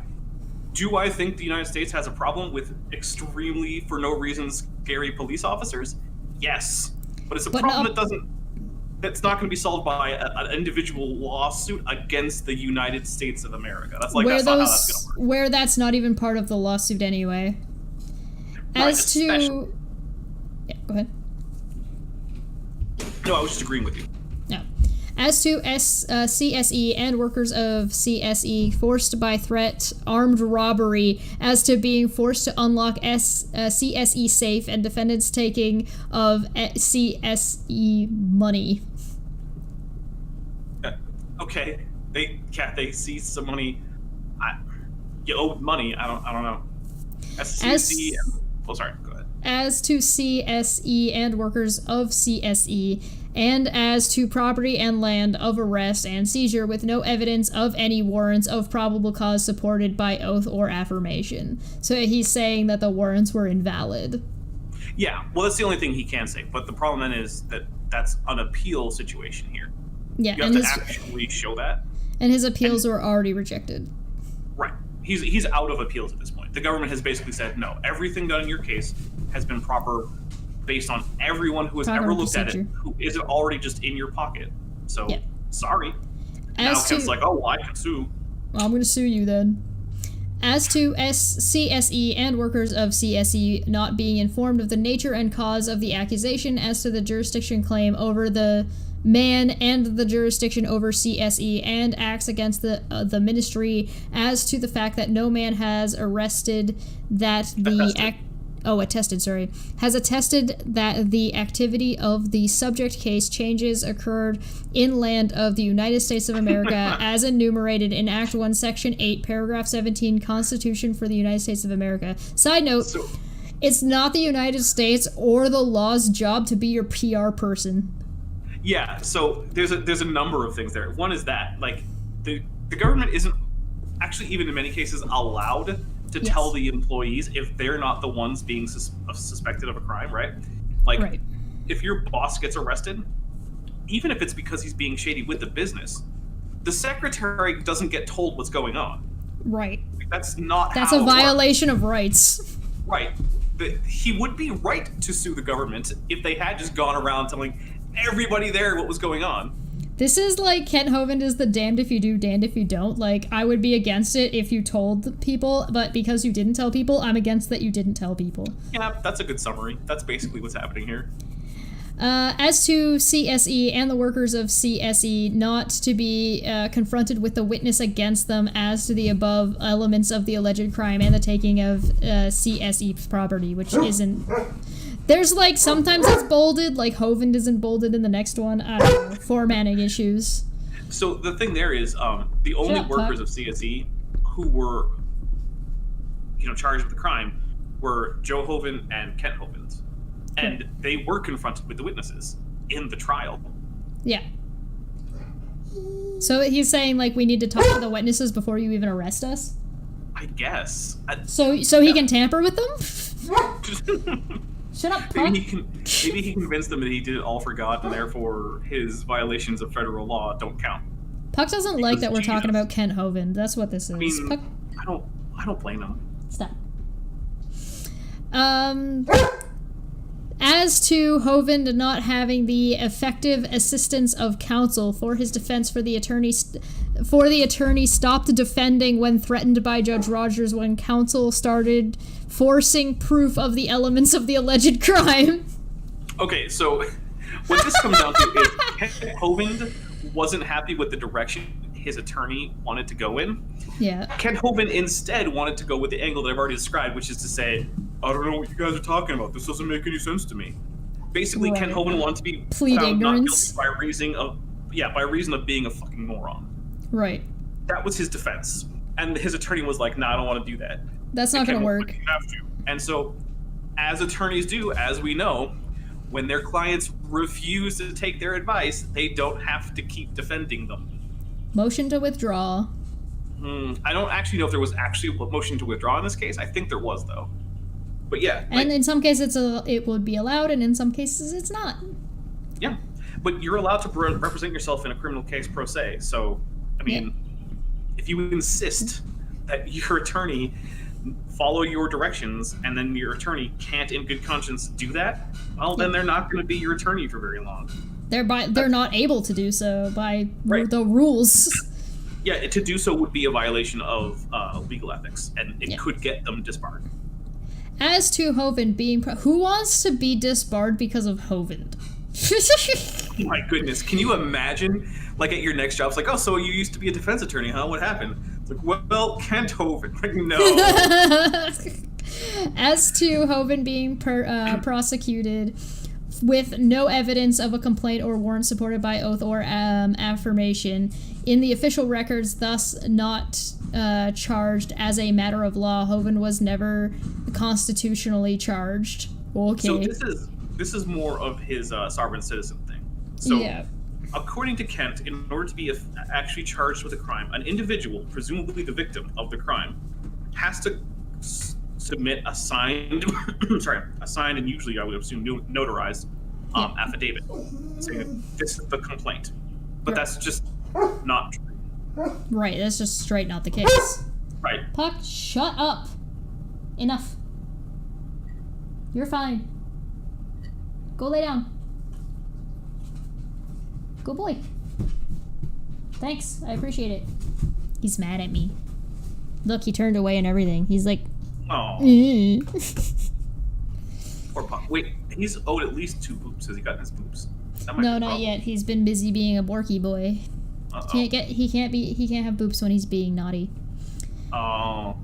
do I think the United States has a problem with extremely, for no reason, scary police officers? Yes. But it's a problem that's not going to be solved by an individual lawsuit against the United States of America. That's not how that's going to work. Where that's not even part of the lawsuit anyway. Yeah, go ahead. No, I was just agreeing with you. No. As to CSE and workers of CSE forced by threat, armed robbery, as to being forced to unlock CSE safe and defendants taking of CSE money. Okay, they seized some money. You owed money. I don't know. CSE. Sorry. Go ahead. As to CSE and workers of CSE, and as to property and land of arrest and seizure with no evidence of any warrants of probable cause supported by oath or affirmation. So he's saying that the warrants were invalid. Yeah, well, that's the only thing he can say. But the problem then is that that's an appeal situation here. Yeah, You have to actually show that. And his appeals were already rejected. Right. He's out of appeals at this point. The government has basically said, no, everything done in your case has been proper based on everyone who has ever looked at it, who isn't already just in your pocket. So, sorry. Now Kent's like, oh, well, I can sue. Well, I'm going to sue you then. As to CSE and workers of CSE not being informed of the nature and cause of the accusation, as to the jurisdiction claim over the man and the jurisdiction over CSE and acts against the ministry, as to the fact that no man has attested that the activity of the subject case changes occurred in land of the United States of America as enumerated in Act 1, Section 8, Paragraph 17, Constitution for the United States of America. Side note, it's not the United States or the law's job to be your PR person. Yeah, so there's a number of things there. One is that, like, the government isn't actually, even in many cases, allowed to tell the employees if they're not the ones being suspected of a crime, right? Like, if your boss gets arrested, even if it's because he's being shady with the business, the secretary doesn't get told what's going on. Right. That's not That's a violation of rights. Right. He would be right to sue the government if they had just gone around telling everybody there what was going on. This is like Kent Hovind is the damned if you do, damned if you don't. Like, I would be against it if you told people, but because you didn't tell people, I'm against that you didn't tell people. Yeah, that's a good summary. That's basically what's happening here. As to CSE and the workers of CSE not to be confronted with the witness against them as to the above elements of the alleged crime and the taking of CSE property, which isn't... There's, like, sometimes it's bolded, like Hovind isn't bolded in the next one. I don't know, formatting issues. So the thing there is, the only workers of CSE who were, charged with the crime were Joe Hovind and Kent Hovind. And they were confronted with the witnesses in the trial. Yeah. So he's saying, like, we need to talk to the witnesses before you even arrest us? I guess. So he can tamper with them? Shut up, Puck. Maybe he convinced them that he did it all for God, and therefore his violations of federal law don't count. Puck doesn't like that we're talking about Kent Hovind. That's what this is. I mean, Puck... I don't blame him. Stop. As to Hovind not having the effective assistance of counsel for his defense, for the attorney stopped defending when threatened by Judge Rogers when counsel started forcing proof of the elements of the alleged crime. Okay, so what this comes down to is Kent Hovind wasn't happy with the direction his attorney wanted to go in. Yeah. Kent Hovind instead wanted to go with the angle that I've already described, which is to say, I don't know what you guys are talking about. This doesn't make any sense to me. Basically, Kent Hovind wanted to be found not guilty by reason of being a fucking moron. Right. That was his defense. And his attorney was like, nah, I don't want to do that. That's not going to work. You have to. And so, as attorneys do, as we know, when their clients refuse to take their advice, they don't have to keep defending them. Motion to withdraw. I don't actually know if there was actually a motion to withdraw in this case. I think there was, though. But yeah. And in some cases it would be allowed, and in some cases it's not. Yeah. But you're allowed to represent yourself in a criminal case pro se. So, I mean, if you insist that your attorney follow your directions and then your attorney can't in good conscience do that, well, then they're not going to be your attorney for very long. They're not able to do so by the rules. Yeah, to do so would be a violation of legal ethics, and it could get them disbarred. As to Hovind being... who wants to be disbarred because of Hovind? Oh my goodness. Can you imagine, like, at your next job, it's like, oh, so you used to be a defense attorney, huh? What happened? It's like, well, Kent Hovind. Like, no. As to Hovind being prosecuted with no evidence of a complaint or warrant supported by oath or affirmation in the official records, thus not charged as a matter of law, Hovind was never constitutionally charged. Okay. So this is more of his sovereign citizen thing. So according to Kent, in order to be actually charged with a crime, an individual, presumably the victim of the crime, has to submit a signed, a signed and usually I would assume notarized affidavit saying this is the complaint. But that's just not true. Right, that's just straight not the case. Right. Puck, shut up. Enough. You're fine. Go lay down. Good boy. Thanks, I appreciate it. He's mad at me. Look, he turned away and everything. He's like, oh. Poor Puck. Wait, he's owed at least 2 boops. Has he gotten his boops? No, not yet. He's been busy being a Borky boy. He can't have boops when he's being naughty. Oh.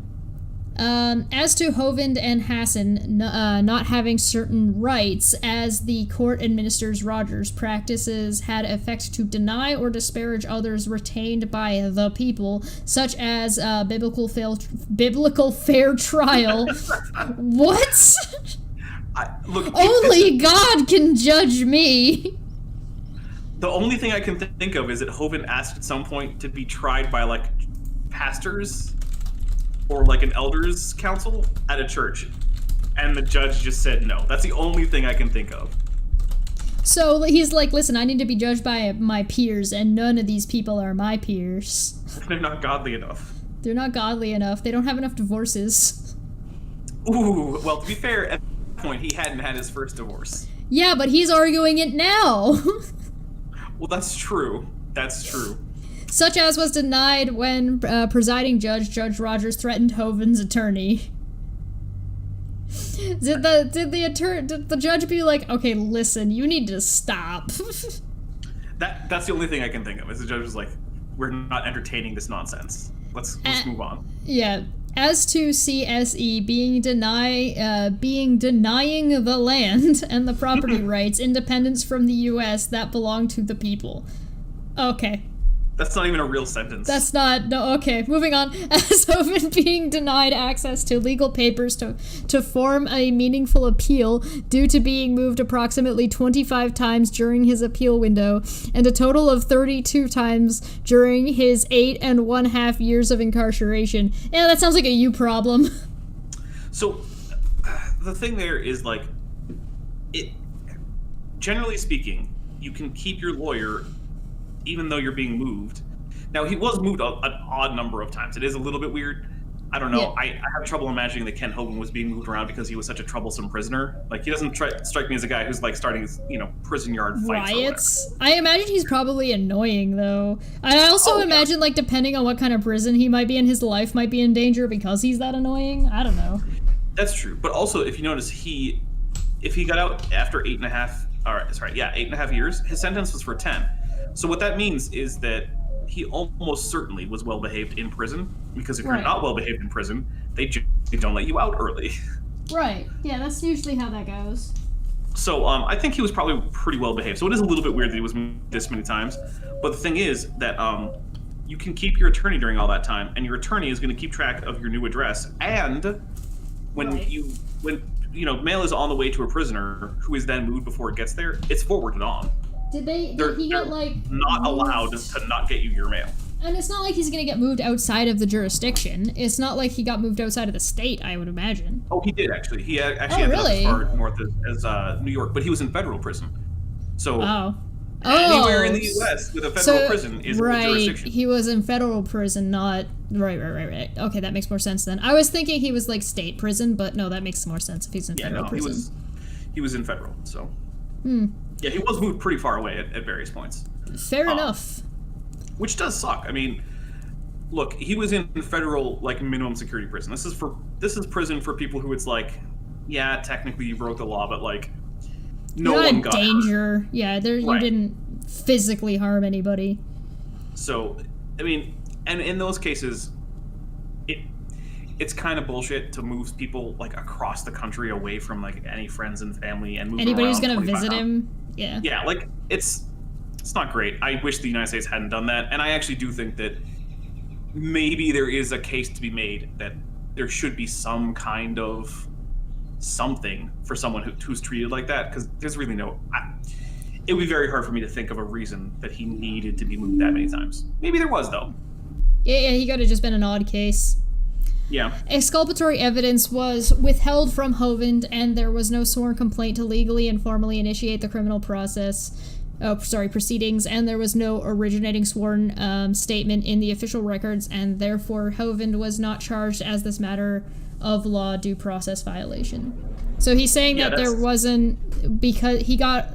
As to Hovind and Hassan not having certain rights, as the court administers Rogers' practices had effect to deny or disparage others retained by the people, such as biblical fair trial. What? Look, only God can judge me. The only thing I can think of is that Hovind asked at some point to be tried by, like, pastors or, like, an elders council at a church, and the judge just said no. That's the only thing I can think of. So he's like, listen, I need to be judged by my peers, and none of these people are my peers. They're not godly enough. They're not godly enough. They don't have enough divorces. Ooh, well, to be fair, at that point, he hadn't had his first divorce. Yeah, but he's arguing it now. Well, that's true. That's true. Such as was denied when presiding Judge Rogers threatened Hovind's attorney. Did the judge be like, okay, listen, you need to stop? That's the only thing I can think of. Is the judge was like, we're not entertaining this nonsense. Let's move on. Yeah. As to CSE denying the land and the property rights, independence from the U.S. that belong to the people. Okay. That's not even a real sentence. That's not, no, okay, moving on. As Hovind being denied access to legal papers to form a meaningful appeal due to being moved approximately 25 times during his appeal window, and a total of 32 times during his 8.5 years of incarceration. Yeah, that sounds like a you problem. So, the thing there is, like, generally speaking, you can keep your lawyer even though you're being moved. Now, he was moved an odd number of times. It is a little bit weird. I don't know. Yeah. I have trouble imagining that Ken Hovind was being moved around because he was such a troublesome prisoner. Like, he doesn't strike me as a guy who's, like, starting his, prison yard fights. Riots? I imagine he's probably annoying, though. I also imagine, like, depending on what kind of prison he might be in, his life might be in danger because he's that annoying. I don't know. That's true. But also, if you notice, if he got out after 8.5 years, his sentence was for 10. So what that means is that he almost certainly was well-behaved in prison, because if you're not well-behaved in prison, they don't let you out early. Right. Yeah, that's usually how that goes. So I think he was probably pretty well-behaved. So it is a little bit weird that he was moved this many times. But the thing is that you can keep your attorney during all that time, and your attorney is going to keep track of your new address. And when mail is on the way to a prisoner who is then moved before it gets there, it's forwarded on. Did he get, like, not allowed to not get you your mail. And it's not like he's going to get moved outside of the jurisdiction. It's not like he got moved outside of the state, I would imagine. Oh, he did, actually. He actually ended up as far north as New York, but he was in federal prison. So anywhere in the U.S. with a federal prison is a jurisdiction. He was in federal prison, not... Right. Okay, that makes more sense then. I was thinking he was, like, state prison, but no, that makes more sense if he's in federal prison. He was in federal, so... Yeah, he was moved pretty far away at various points. Fair enough. Which does suck. I mean, look, he was in federal, like, minimum security prison. This is prison for people who it's like, yeah, technically you broke the law, but, like, no one got danger. Hurt. Yeah, you didn't physically harm anybody. So, I mean, and in those cases, it's kind of bullshit to move people, like, across the country away from, like, any friends and family and move anybody who's gonna visit him. Yeah, like, it's not great. I wish the United States hadn't done that, and I actually do think that maybe there is a case to be made that there should be some kind of something for someone who's treated like that, because there's really it would be very hard for me to think of a reason that he needed to be moved that many times. Maybe there was, though. Yeah, he could have just been an odd case. Yeah. Exculpatory evidence was withheld from Hovind, and there was no sworn complaint to legally and formally initiate the criminal proceedings, and there was no originating sworn statement in the official records, and therefore Hovind was not charged as this matter of law due process violation. So he's saying that there wasn't, because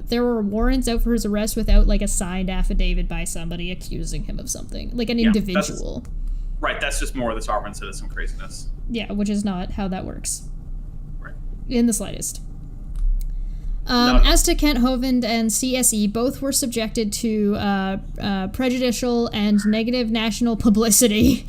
there were warrants out for his arrest without, like, a signed affidavit by somebody accusing him of something, like an individual. Right, that's just more of the sovereign citizen craziness. Yeah, which is not how that works. Right. In the slightest. As to Kent Hovind and CSE, both were subjected to prejudicial and negative national publicity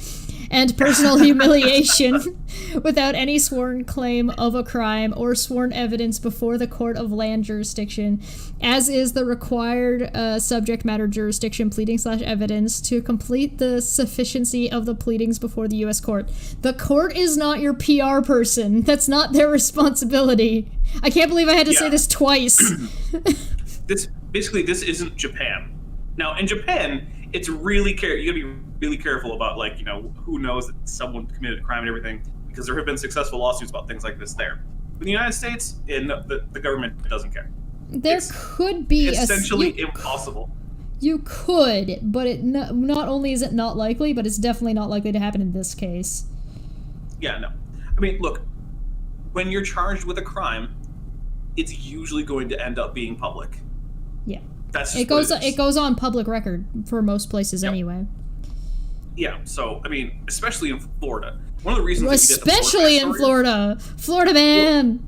and personal humiliation without any sworn claim of a crime or sworn evidence before the court of land jurisdiction, as is the required subject matter jurisdiction pleading/evidence to complete the sufficiency of the pleadings before the U.S. court. The court is not your PR person. That's not their responsibility. I can't believe I had to say this twice. This isn't Japan. Now, in Japan, it's really you gotta be really careful about, like, you know, who knows that someone committed a crime and everything, because there have been successful lawsuits about things like this there. In the United States, the government doesn't care. It's could be essentially impossible. You could, but it not only is it not likely, but it's definitely not likely to happen in this case. Yeah, no. I mean, look, when you're charged with a crime, it's usually going to end up being public. Yeah. That's just it goes on public record for most places anyway. Yeah, so I mean, especially in Florida. One of the reasons especially in Florida, Florida man.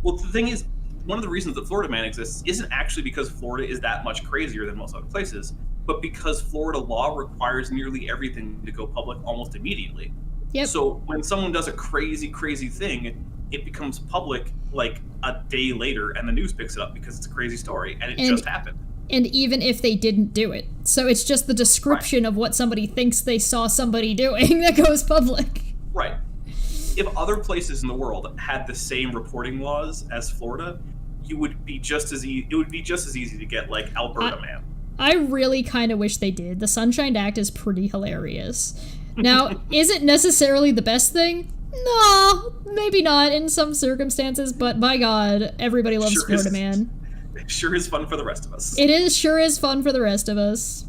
Well, the thing is, one of the reasons that Florida man exists isn't actually because Florida is that much crazier than most other places, but because Florida law requires nearly everything to go public almost immediately. Yep. So when someone does a crazy thing, it becomes public like a day later, and the news picks it up because it's a crazy story, and it just happened. And even if they didn't do it. So it's just the description of what somebody thinks they saw somebody doing that goes public. Right. If other places in the world had the same reporting laws as Florida, it would be just as easy to get, like, Alberta man. I really kind of wish they did. The Sunshine Act is pretty hilarious. Now, is it necessarily the best thing? No, maybe not in some circumstances, but by God, everybody loves Florida man. It sure is fun for the rest of us. It sure is fun for the rest of us.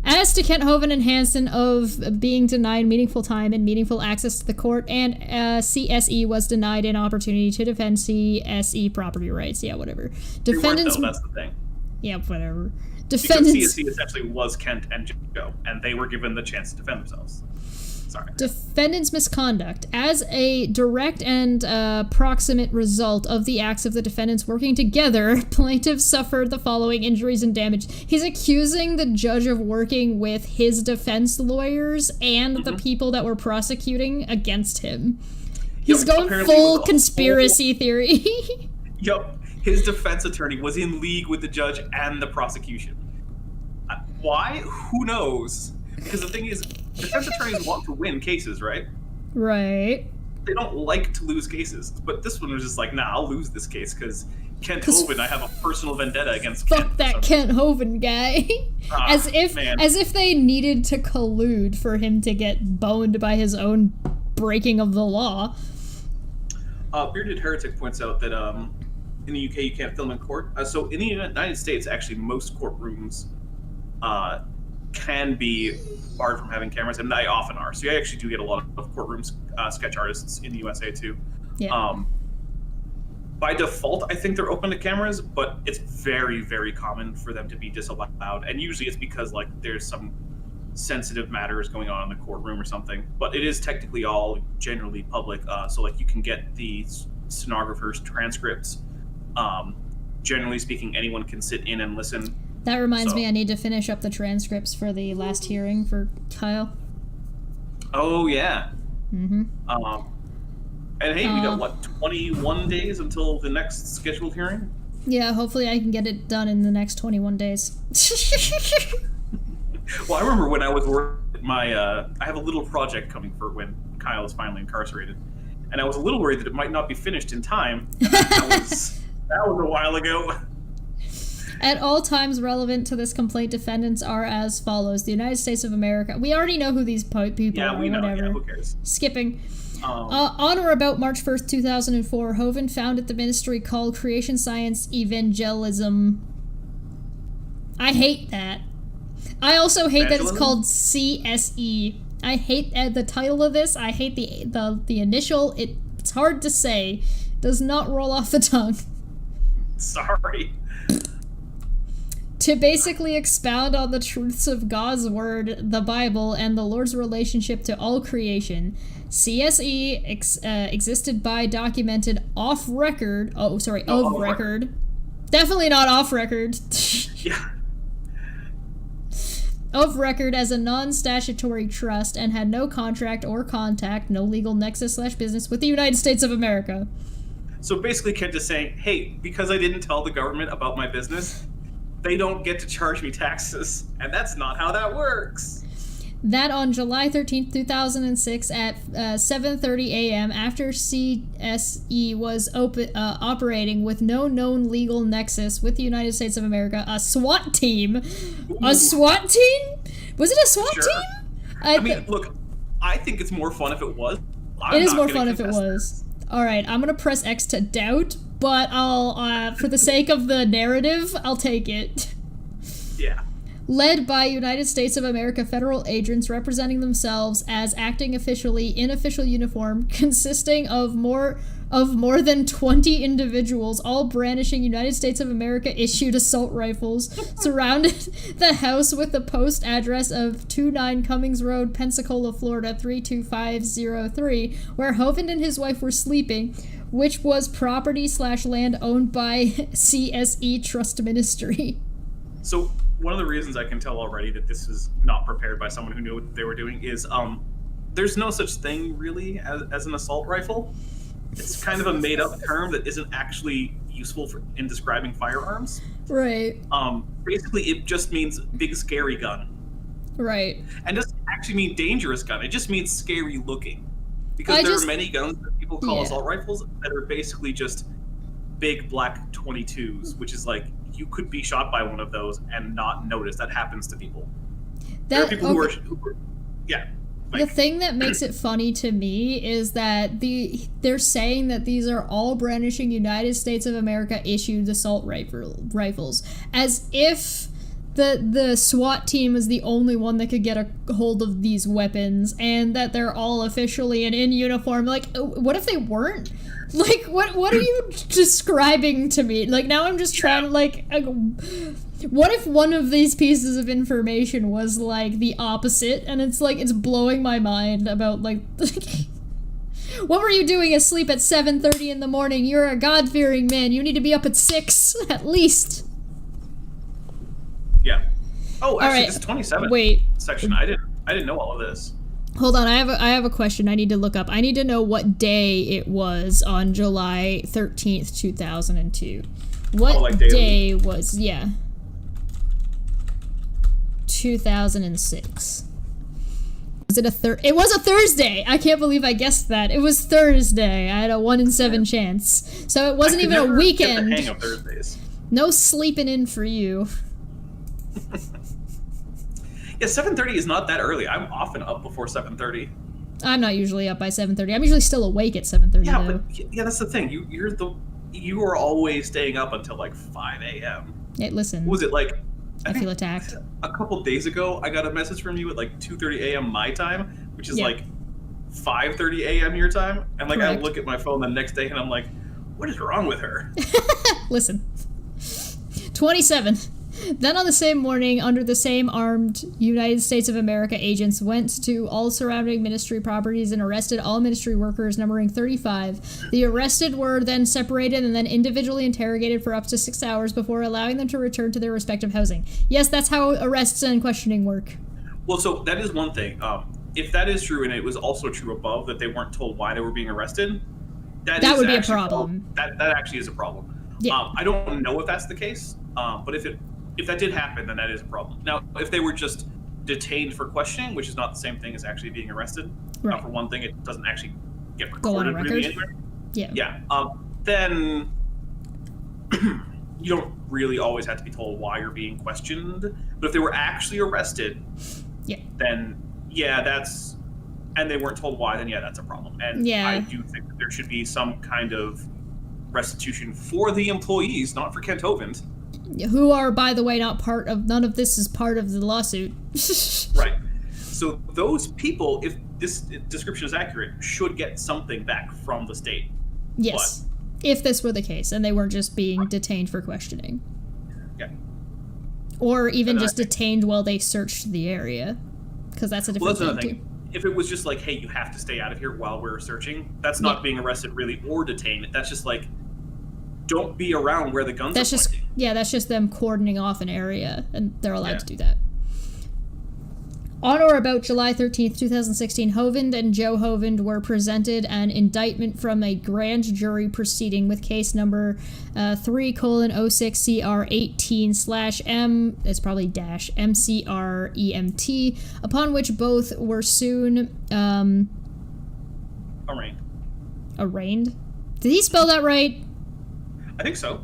As to Kent Hovind and Hansen of being denied meaningful time and meaningful access to the court, and CSE was denied an opportunity to defend CSE property rights. Yeah, whatever. Defendants. That's the thing. Yeah, whatever. Defendants. Because CSE essentially was Kent and Joe, and they were given the chance to defend themselves. Sorry. Defendant's misconduct. As a direct and proximate result of the acts of the defendants working together, plaintiffs suffered the following injuries and damage. He's accusing the judge of working with his defense lawyers and the people that were prosecuting against him. He's going full conspiracy theory. Yep. His defense attorney was in league with the judge and the prosecution. Why? Who knows? Because the thing is, defense attorneys want to win cases, right? Right. They don't like to lose cases. But this one was just like, nah, I'll lose this case because Kent Hovind, I have a personal vendetta against Kent. Fuck that Kent Hovind guy. As if they needed to collude for him to get boned by his own breaking of the law. Bearded Heretic points out that in the UK you can't film in court. So in the United States, actually, most courtrooms can be barred from having cameras, and they often are. So you actually do get a lot of courtroom sketch artists in the USA too. Yeah. By default, I think they're open to cameras, but it's very, very common for them to be disallowed. And usually it's because, like, there's some sensitive matters going on in the courtroom or something. But it is technically all generally public. So, like, you can get the stenographer's transcripts. Generally speaking, anyone can sit in and listen. That reminds me, I need to finish up the transcripts for the last hearing for Kyle. Oh, yeah. Mm-hmm. And hey, we got, what, 21 days until the next scheduled hearing? Yeah, hopefully I can get it done in the next 21 days. Well, I remember when I was working I have a little project coming for when Kyle is finally incarcerated. And I was a little worried that it might not be finished in time. That was a while ago. At all times relevant to this complaint, defendants are as follows. The United States of America. We already know who these people are, we know. whatever. Yeah, who cares? Skipping. On or about March 1st, 2004, Hovind founded the ministry called Creation Science Evangelism. I hate that. I also hate that it's called CSE. I hate the title of this. I hate the initial. It's hard to say. Does not roll off the tongue. Sorry. To basically expound on the truths of God's word, the Bible, and the Lord's relationship to all creation. CSE existed by documented off record. Oh, sorry, of record. Definitely not off record. Yeah. Of record as a non-statutory trust and had no contract or contact, no legal nexus/business with the United States of America. So basically, Kent is saying, hey, because I didn't tell the government about my business, they don't get to charge me taxes. And that's not how that works. That on July 13th, 2006 at 7:30 a.m. after CSE was operating with no known legal nexus with the United States of America, a SWAT team? Ooh. A SWAT team? Was it a SWAT team? I mean, look, I think it's more fun if it was. It is more fun if it was. All right, I'm going to press X to doubt, but I'll, for the sake of the narrative, I'll take it. Yeah. Led by United States of America federal agents representing themselves as acting officially in official uniform, consisting of more than 20 individuals, all brandishing United States of America issued assault rifles, surrounded the house with the post address of 29 Cummings Road, Pensacola, Florida 32503, where Hovind and his wife were sleeping, which was property/land owned by CSE Trust Ministry. So one of the reasons I can tell already that this is not prepared by someone who knew what they were doing is there's no such thing really as an assault rifle. It's kind of a made-up term that isn't actually useful in describing firearms. Right. Basically, it just means big, scary gun. Right. And doesn't actually mean dangerous gun. It just means scary looking. Because there are many guns that people call assault rifles that are basically just big black 22s, which is like, you could be shot by one of those and not notice. That happens to people. There are people who are yeah. The thing that makes it funny to me is that they're saying that these are all brandishing United States of America issued assault rifles, as if the SWAT team is the only one that could get a hold of these weapons, and that they're all officially and in uniform. Like, what if they weren't? Like, what are you describing to me? Like, now I'm just trying to, like, what if one of these pieces of information was, like, the opposite, and it's, like, it's blowing my mind about, like, what were you doing asleep at 7:30 in the morning? You're a God-fearing man. You need to be up at 6, at least. Yeah. Oh, actually, this is 27 section. I didn't know all of this. Hold on, I have a question I need to look up. I need to know what day it was on July 13th, 2002. What day was, 2006. Was it it was a Thursday! I can't believe I guessed that. It was Thursday. I had a 1 in 7 chance. So it wasn't even a weekend. Get the hang of Thursdays. No sleeping in for you. Yeah, 7:30 is not that early. I'm often up before 7:30. I'm not usually up by 7:30. I'm usually still awake at 7:30. Yeah, though. but that's the thing. You are always staying up until like 5 a.m. Hey, listen. Was it like? I feel attacked. A couple days ago, I got a message from you at like 2:30 a.m. my time, which is like 5:30 a.m. your time, and like Correct. I look at my phone the next day and I'm like, what is wrong with her? Listen. 27. Then on the same morning, under the same armed United States of America agents went to all surrounding ministry properties and arrested all ministry workers, numbering 35. The arrested were then separated and then individually interrogated for up to 6 hours before allowing them to return to their respective housing. Yes, that's how arrests and questioning work. Well, so that is one thing. If that is true, and it was also true above that they weren't told why they were being arrested, that would be a problem. That actually is a problem. Yeah. I don't know if that's the case, but if that did happen, then that is a problem. Now, if they were just detained for questioning, which is not the same thing as actually being arrested, for one thing, it doesn't actually get recorded go on a record. Really anywhere. Yeah. Yeah. Then you don't really always have to be told why you're being questioned. But if they were actually arrested, then that's, and they weren't told why, then that's a problem. And I do think that there should be some kind of restitution for the employees, not for Kent Hovind. Who are, by the way, none of this is part of the lawsuit. Right. So those people, if this description is accurate, should get something back from the state. Yes. If this were the case, and they weren't just being detained for questioning. Yeah. Or even just detained while they searched the area. Because that's a different thing, too. If it was just like, hey, you have to stay out of here while we're searching, that's not being arrested, really, or detained. That's just like, don't be around where the guns are pointing. Yeah, that's just them cordoning off an area, and they're allowed to do that. On or about July 13th, 2016, Hovind and Joe Hovind were presented an indictment from a grand jury proceeding with case number 3:06CR18/M, it's probably dash MCREMT, upon which both were soon arraigned. Did he spell that right? I think so.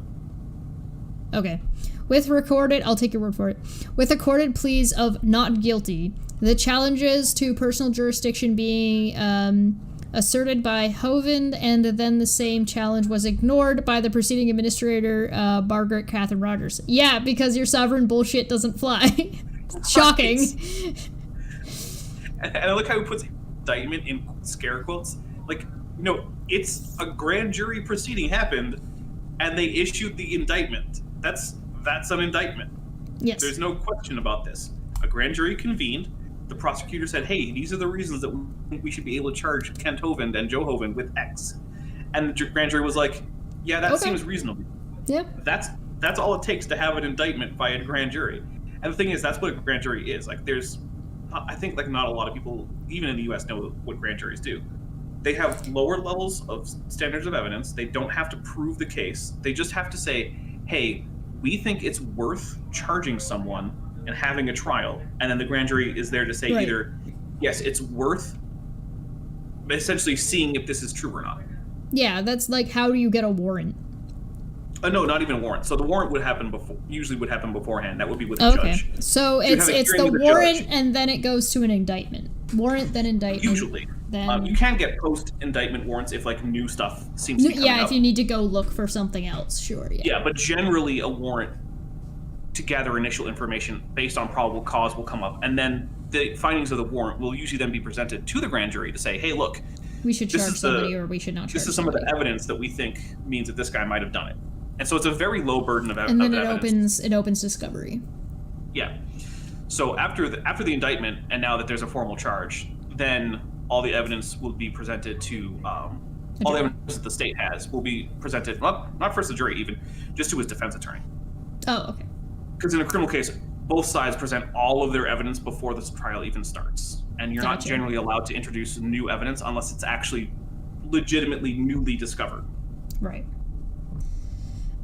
Okay. I'll take your word for it. With accorded pleas of not guilty, the challenges to personal jurisdiction being asserted by Hovind, and then the same challenge was ignored by the proceeding administrator, Margaret Catherine Rogers. Yeah, because your sovereign bullshit doesn't fly. Shocking. And I like how he puts indictment in scare quotes. Like, no, it's a grand jury proceeding happened, and they issued the indictment. That's an indictment. Yes. There's no question about this. A grand jury convened. The prosecutor said, hey, these are the reasons that we think we should be able to charge Kent Hovind and Joe Hovind with X. And the grand jury was like, yeah, that seems reasonable. Yeah. That's all it takes to have an indictment by a grand jury. And the thing is, that's what a grand jury is. Like, I think, like, not a lot of people, even in the U.S., know what grand juries do. They have lower levels of standards of evidence. They don't have to prove the case. They just have to say, hey, we think it's worth charging someone and having a trial. And then the grand jury is there to say either, yes, it's worth essentially seeing if this is true or not. Yeah, that's like, how do you get a warrant? No, not even a warrant. So the warrant usually would happen beforehand. That would be with the judge. So it's the warrant and then it goes to an indictment. Warrant, then indictment. Usually. You can get post-indictment warrants if, like, new stuff seems to be coming if you need to go look for something else, sure, Yeah, but generally a warrant to gather initial information based on probable cause will come up, and then the findings of the warrant will usually then be presented to the grand jury to say, hey, look, we should charge somebody or we should not charge This is some of the evidence that we think means that this guy might have done it. And so it's a very low burden of evidence. And then it opens discovery. Yeah. So after the indictment, and now that there's a formal charge, then all the evidence will be presented to all the evidence that the state has will be presented, not first the jury even, just to his defense attorney. Oh, okay. Because in a criminal case, both sides present all of their evidence before this trial even starts. And you're not generally allowed to introduce new evidence unless it's actually legitimately newly discovered. Right.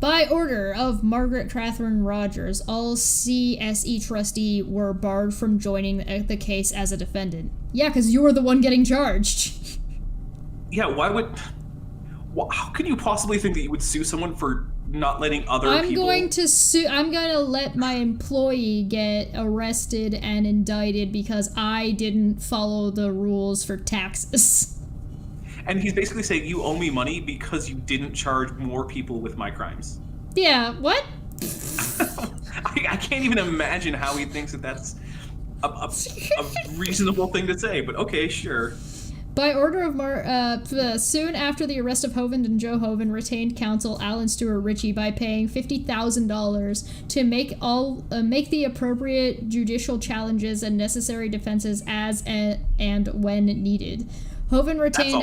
By order of Margaret Catherine Rogers, all CSE trustees were barred from joining the case as a defendant. Yeah, because you were the one getting charged. Yeah, how can you possibly think that you would sue someone for not letting other people... I'm going to let my employee get arrested and indicted because I didn't follow the rules for taxes. And he's basically saying, you owe me money because you didn't charge more people with my crimes. Yeah, what? I can't even imagine how he thinks that that's a reasonable thing to say, but okay, sure. By order of soon after the arrest of Hovind and Joe Hovind, retained counsel Alan Stewart Ritchie by paying $50,000 to make the appropriate judicial challenges and necessary defenses as and when needed. Hovind retained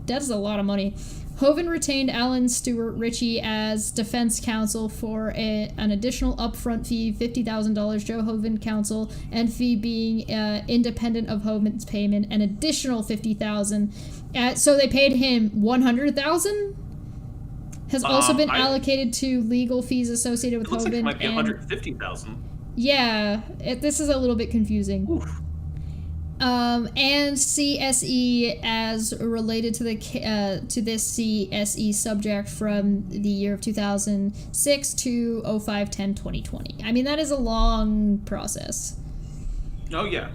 That's a lot of money. Hovind retained Alan Stewart Ritchie as defense counsel for an additional upfront fee, $50,000. Joe Hovind counsel and fee being independent of Hovind's payment, an additional $50,000. So they paid him $100,000. Has also been allocated to legal fees associated with Hovind. Like it might be $150,000. Yeah, this is a little bit confusing. Oof. And CSE as related to the to this CSE subject from the year of 2006 to 05/10/2020. I mean, that is a long process. Oh, yeah.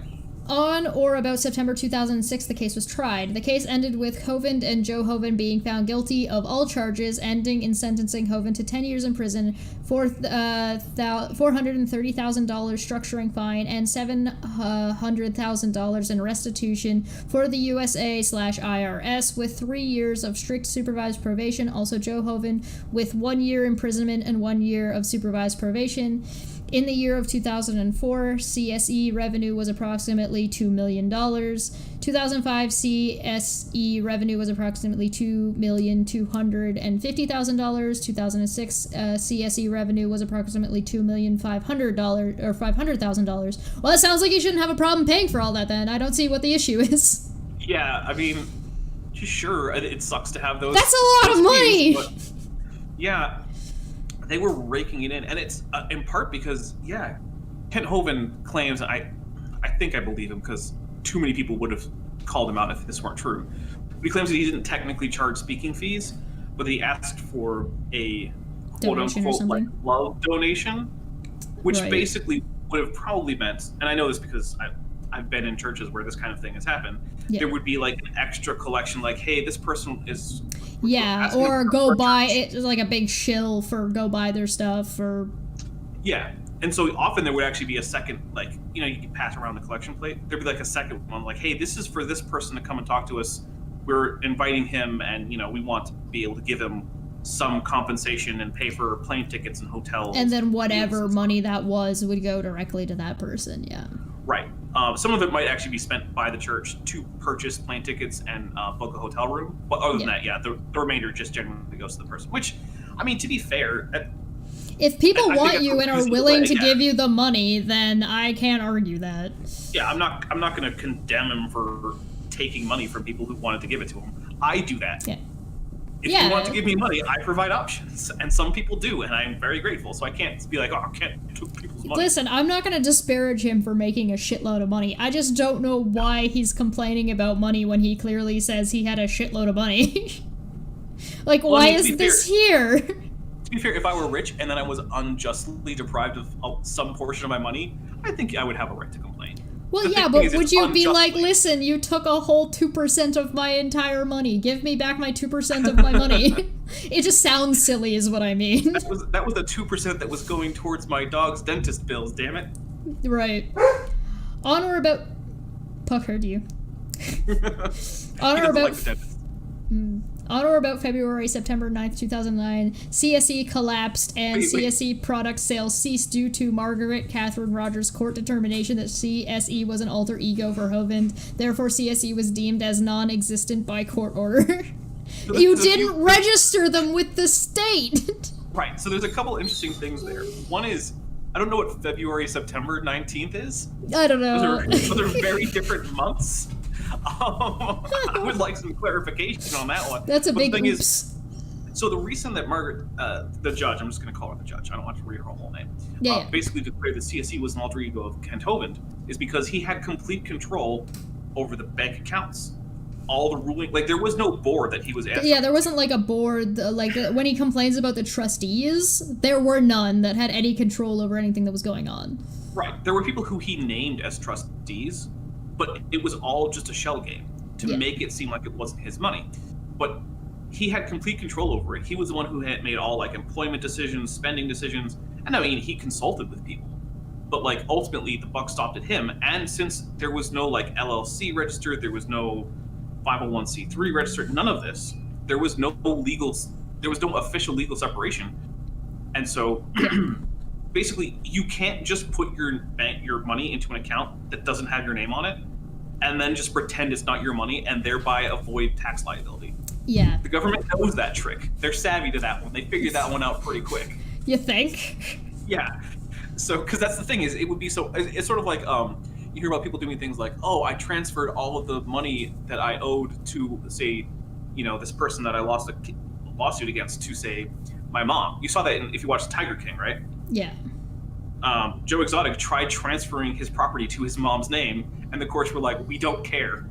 On or about September 2006, the case was tried. The case ended with Hovind and Joe Hovind being found guilty of all charges, ending in sentencing Hovind to 10 years in prison, $430,000 structuring fine, and $700,000 in restitution for the USA/IRS, with 3 years of strict supervised probation. Also, Joe Hovind with 1 year imprisonment and 1 year of supervised probation. In the year of 2004, CSE revenue was approximately $2 million. 2005 CSE revenue was approximately $2,250,000. 2006 CSE revenue was approximately $2,500,000 or $500,000. Well, that sounds like you shouldn't have a problem paying for all that. Then I don't see what the issue is. Yeah, I mean, sure, it sucks to have those. That's a lot of money. But yeah. They were raking it in, and it's in part because, yeah, Kent Hovind claims, I think I believe him because too many people would have called him out if this weren't true. But he claims that he didn't technically charge speaking fees, but he asked for a quote-unquote like love donation, which basically would have probably meant, and I know this because I've been in churches where this kind of thing has happened, there would be like an extra collection, like, hey, this person is... Yeah, or go buy it, like a big shill for go buy their stuff, or... Yeah, and so often there would actually be a second, like, you know, you can pass around the collection plate. There'd be like a second one, like, hey, this is for this person to come and talk to us. We're inviting him, and, you know, we want to be able to give him some compensation and pay for plane tickets and hotels. And then whatever money that was would go directly to that person, yeah. Right. Some of it might actually be spent by the church to purchase plane tickets and book a hotel room. But other than that, the remainder just generally goes to the person. Which, I mean, to be fair... if people want you and are willing to give you the money, then I can't argue that. Yeah, I'm not going to condemn him for taking money from people who wanted to give it to him. I do that. Yeah. If you want to give me money, I provide options, and some people do, and I'm very grateful. So I can't be like, oh, I can't take people's money. Listen, I'm not going to disparage him for making a shitload of money. I just don't know why he's complaining about money when he clearly says he had a shitload of money. Like, well, why is this here? To be fair, if I were rich and then I was unjustly deprived of some portion of my money, I think I would have a right to complain. Well, yeah, but would you be like, listen, you took a whole 2% of my entire money. Give me back my 2% of my money. It just sounds silly is what I mean. That was the 2% that was going towards my dog's dentist bills, damn it. Right. On or about... Puck heard you. On or about... On or about September 9th, 2009, CSE collapsed and CSE product sales ceased due to Margaret Catherine Rogers' court determination that CSE was an alter ego for Hovind. Therefore, CSE was deemed as non-existent by court order. You didn't register them with the state! Right, so there's a couple interesting things there. One is, I don't know what September 19th is. I don't know. Those are very different months. I would like some clarification on that one. That's a big oops. Is, so the reason that Margaret, the judge, I'm just going to call her the judge, I don't want to read her whole name, basically declared that CSE was an alter ego of Kent Hovind is because he had complete control over the bank accounts. All the ruling, like there was no board that he was asking. Yeah, there wasn't like a board, like when he complains about the trustees, there were none that had any control over anything that was going on. Right, there were people who he named as trustees, but it was all just a shell game to make it seem like it wasn't his money. But he had complete control over it. He was the one who had made all like employment decisions, spending decisions, and I mean, he consulted with people. But like ultimately the buck stopped at him. And since there was no like LLC registered, there was no 501c3 registered, none of this, there was no official legal separation. And so basically, you can't just put your money into an account that doesn't have your name on it, and then just pretend it's not your money, and thereby avoid tax liability. Yeah. The government knows that trick. They're savvy to that one. They figured that one out pretty quick. You think? Yeah. So, because that's the thing is, it would be so. It's sort of like you hear about people doing things like, oh, I transferred all of the money that I owed to, say, this person that I lost a lawsuit against to, say, my mom. You saw that if you watched Tiger King, right? Yeah. Joe Exotic tried transferring his property to his mom's name, and the courts were like, we don't care.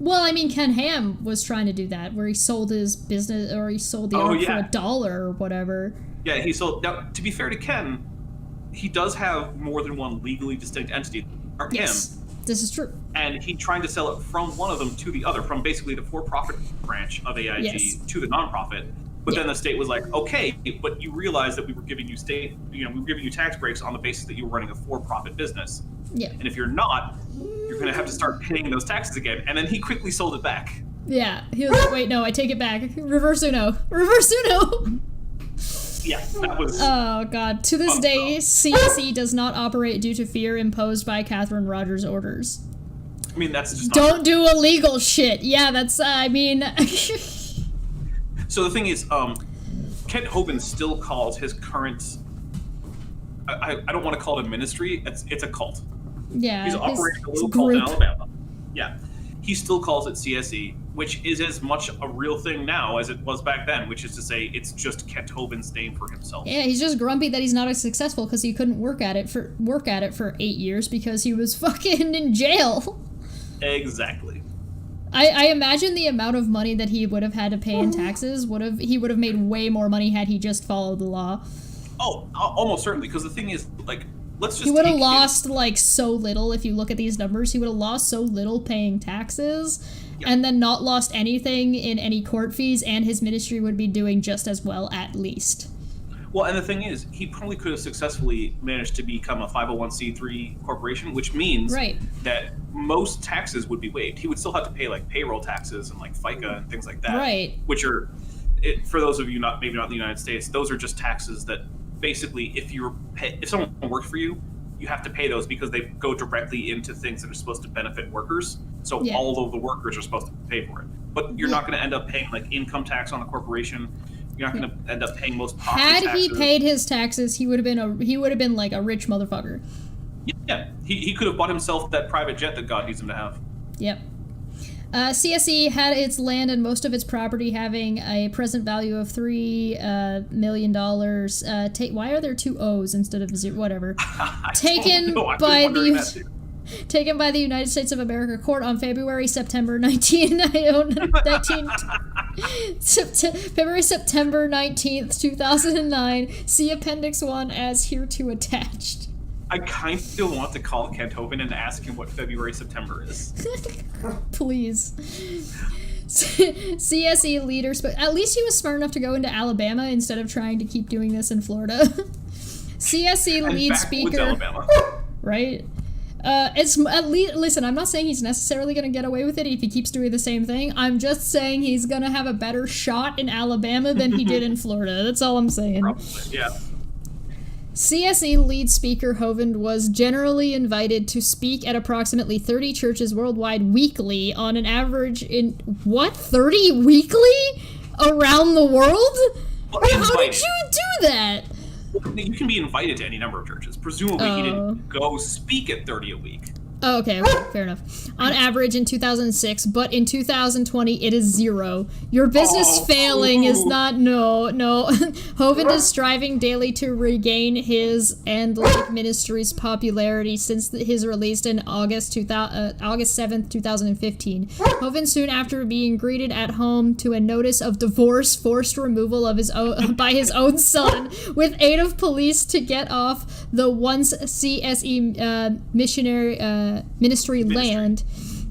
Well, I mean, Ken Ham was trying to do that, where he sold his business, or he sold the art for $1 or whatever. Yeah, he sold. Now, to be fair to Ken, he does have more than one legally distinct entity. Yes, this is true. And he tried to sell it from one of them to the other, from basically the for-profit branch of AIG to the nonprofit. But then the state was like, okay, but you realize that we were giving you we were giving you tax breaks on the basis that you were running a for-profit business. Yeah. And if you're not, you're going to have to start paying those taxes again. And then he quickly sold it back. Yeah. He was like, wait, no, I take it back. Reverse Uno. Reverse Uno. Yeah, that was... Oh, God. To this day, CSE does not operate due to fear imposed by Catherine Rogers' orders. I mean, that's just Don't do illegal shit. Yeah, that's, I mean... So the thing is, Kent Hovind still calls his current... I don't want to call it a ministry. It's a cult. Yeah. He's operating a little cult in Alabama. Yeah. He still calls it CSE, which is as much a real thing now as it was back then, which is to say it's just Kent Hovind's name for himself. Yeah, he's just grumpy that he's not as successful because he couldn't work at it for 8 years because he was fucking in jail. Exactly. I imagine the amount of money that he would have had to pay in taxes he would have made way more money had he just followed the law. Oh, almost certainly, because the thing is, like, let's just... He would have lost, like, so little, if you look at these numbers, he would have lost so little paying taxes, and then not lost anything in any court fees, and his ministry would be doing just as well, at least. Well, and the thing is, he probably could have successfully managed to become a 501c3 corporation, which means that most taxes would be waived. He would still have to pay, like, payroll taxes and, like, FICA and things like that. Right. Which are, for those of you maybe not in the United States, those are just taxes that basically if someone works for you, you have to pay those because they go directly into things that are supposed to benefit workers. So all of the workers are supposed to pay for it. But you're not going to end up paying, like, income tax on the corporation. You're not going to end up paying most property taxes. Had he paid his taxes, he would have been like a rich motherfucker. Yeah, he could have bought himself that private jet that God needs him to have. Yep. CSE had its land and most of its property having a present value of $3 million. Why are there 2 O's instead of 0? Whatever. Taken by the United States of America court on February 19th, 2009. See Appendix 1 as hereto attached. I kind of want to call Kent Hovind and ask him what September is. Please. CSE leaders, but at least he was smart enough to go into Alabama instead of trying to keep doing this in Florida. CSE lead speaker. Right? It's at least, listen, I'm not saying he's necessarily going to get away with it if he keeps doing the same thing. I'm just saying he's going to have a better shot in Alabama than he did in Florida. That's all I'm saying. Probably, yeah. CSE lead speaker Hovind was generally invited to speak at approximately 30 churches worldwide weekly on an average 30 weekly? Around the world? Well, how did you do that? You can be invited to any number of churches. Presumably he didn't go speak at 30 a week. Oh, okay, fair enough. On average in 2006, but in 2020 it is 0. Your business failing is not, no. Hovind is striving daily to regain his and like ministry's popularity since his release in August 7th, 2015. Hovind soon after being greeted at home to a notice of divorce, forced removal of his own by his own son, with aid of police to get off the once CSE ministry land,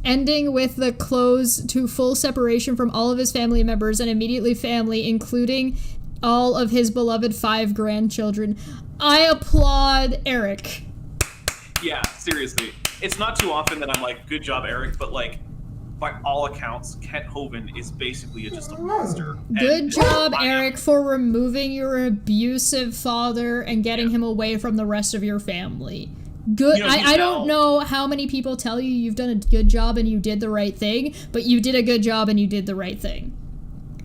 ending with the close to full separation from all of his family members and immediately family, including all of his beloved 5 grandchildren. I applaud Eric. Yeah, seriously. It's not too often that I'm like, good job, Eric, but like, by all accounts, Kent Hovind is basically just a monster. Good job, Eric, for removing your abusive father and getting him away from the rest of your family. Good. I don't know how many people tell you you've done a good job and you did the right thing, but you did a good job and you did the right thing.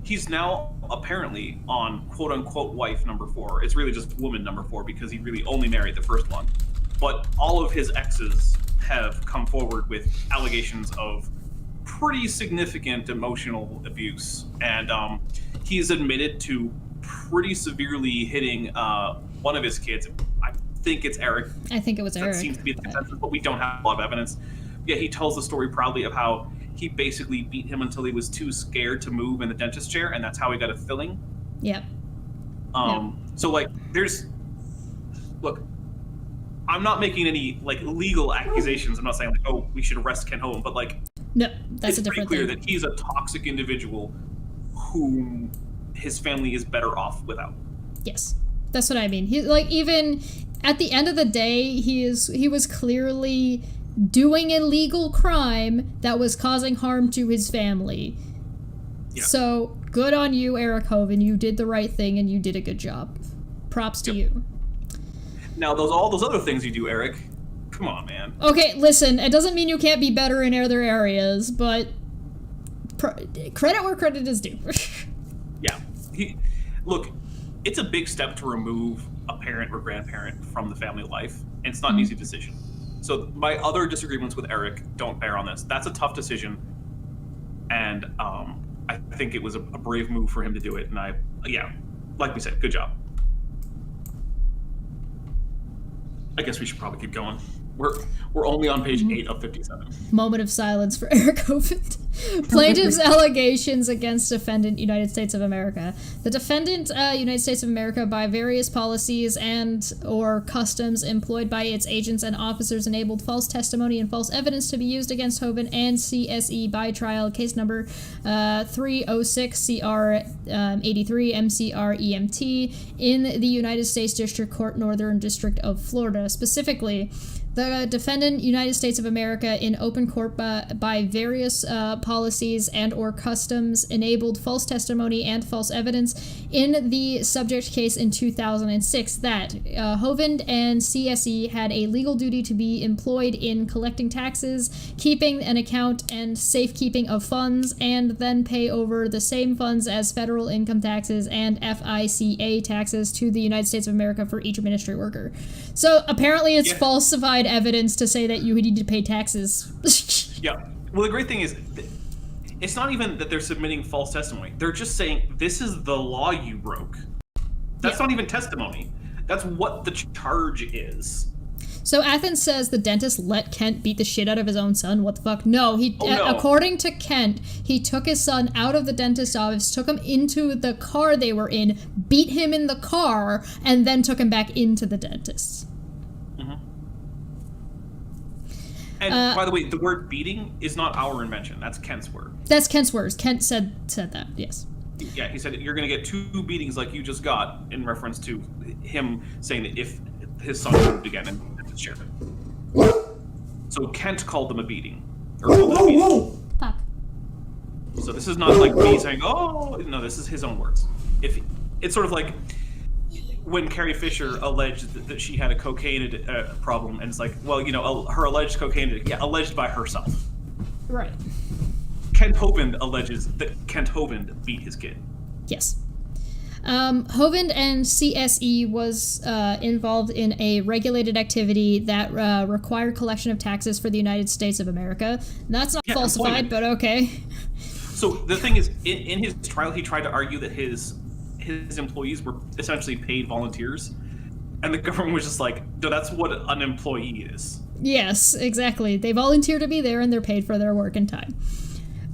He's now apparently on quote-unquote wife number 4. It's really just woman number 4 because he really only married the first one. But all of his exes have come forward with allegations of pretty significant emotional abuse. And he's admitted to pretty severely hitting one of his kids. I think it's Eric. I think it was Eric. That seems to be the consensus, but we don't have a lot of evidence. Yeah, he tells the story proudly of how he basically beat him until he was too scared to move in the dentist chair, and that's how he got a filling. Yep. So, like, look, I'm not making any, like, legal accusations. I'm not saying, like, oh, we should arrest Ken Hovind, but, like, no, that's a different thing. it's pretty clear that he's a toxic individual whom his family is better off without. Yes, that's what I mean. He, like, even at the end of the day, he was clearly doing a legal crime that was causing harm to his family. Yeah. So good on you, Eric Hovind. You did the right thing and you did a good job. Props to you. Now, all those other things you do, Eric. Come on, man. Okay, listen. It doesn't mean you can't be better in other areas, but credit where credit is due. Yeah. Look, it's a big step to remove a parent or grandparent from the family life, and it's not an easy decision. So my other disagreements with Eric don't bear on this. That's a tough decision, and I think it was a brave move for him to do it. And like we said, good job. I guess we should probably keep going. We're only on page 8 of 57. Moment of silence for Eric Hovind. Plaintiff's allegations against defendant, United States of America. The defendant, United States of America, by various policies and or customs employed by its agents and officers, enabled false testimony and false evidence to be used against Hovind and CSE by trial, case number 306 CR 83 MCR EMT in the United States District Court, Northern District of Florida. Specifically, the defendant, United States of America, in open court by various policies and or customs, enabled false testimony and false evidence in the subject case in 2006 that Hovind and CSE had a legal duty to be employed in collecting taxes, keeping an account, and safekeeping of funds, and then pay over the same funds as federal income taxes and FICA taxes to the United States of America for each ministry worker. So apparently it's falsified evidence to say that you need to pay taxes. Yeah. Well, the great thing is, it's not even that they're submitting false testimony. They're just saying, this is the law you broke. That's not even testimony. That's what the charge is. So Athens says the dentist let Kent beat the shit out of his own son. What the fuck? No, according to Kent, he took his son out of the dentist's office, took him into the car they were in, beat him in the car, and then took him back into the dentist. And by the way, the word beating is not our invention. That's Kent's word. That's Kent's words. Kent said that, yes. Yeah, he said, you're going to get 2 beatings like you just got, in reference to him saying that if his son moved again in his chair. So Kent called them a beating. Or called it a beating. Fuck. So this is not like me saying, oh, no, this is his own words. It's sort of like when Carrie Fisher alleged that she had a cocaine problem, and it's like, well, her alleged cocaine, alleged by herself. Right. Kent Hovind alleges that Kent Hovind beat his kid. Yes. Hovind and CSE was involved in a regulated activity that required collection of taxes for the United States of America. That's not falsified, but okay. So the thing is, in his trial, he tried to argue that his employees were essentially paid volunteers, and the government was just like, no, that's what an employee is. Yes, exactly. They volunteer to be there, and they're paid for their work and time.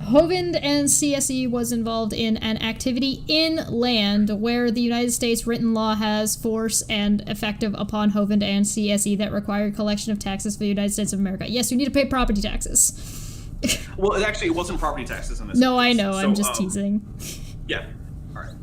Hovind and CSE was involved in an activity inland where the United States written law has force and effective upon Hovind and CSE that required collection of taxes for the United States of America. Yes, you need to pay property taxes. Well, it wasn't property taxes in this No, case. I know. So, I'm just teasing. Yeah. All right.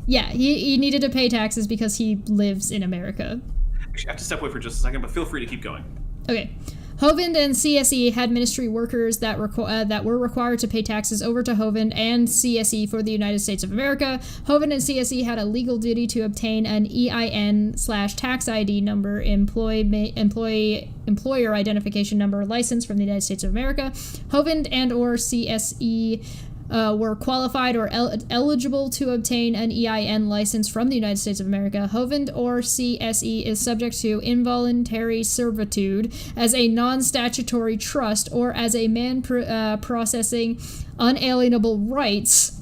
Yeah, he needed to pay taxes because he lives in America. Actually, I have to step away for just a second, but feel free to keep going. Okay. Hovind and CSE had ministry workers that were required to pay taxes over to Hovind and CSE for the United States of America. Hovind and CSE had a legal duty to obtain an EIN/tax ID number, employer identification number license from the United States of America. Hovind and or CSE were qualified or eligible to obtain an EIN license from the United States of America. Hovind or CSE is subject to involuntary servitude as a non-statutory trust or as a man processing unalienable rights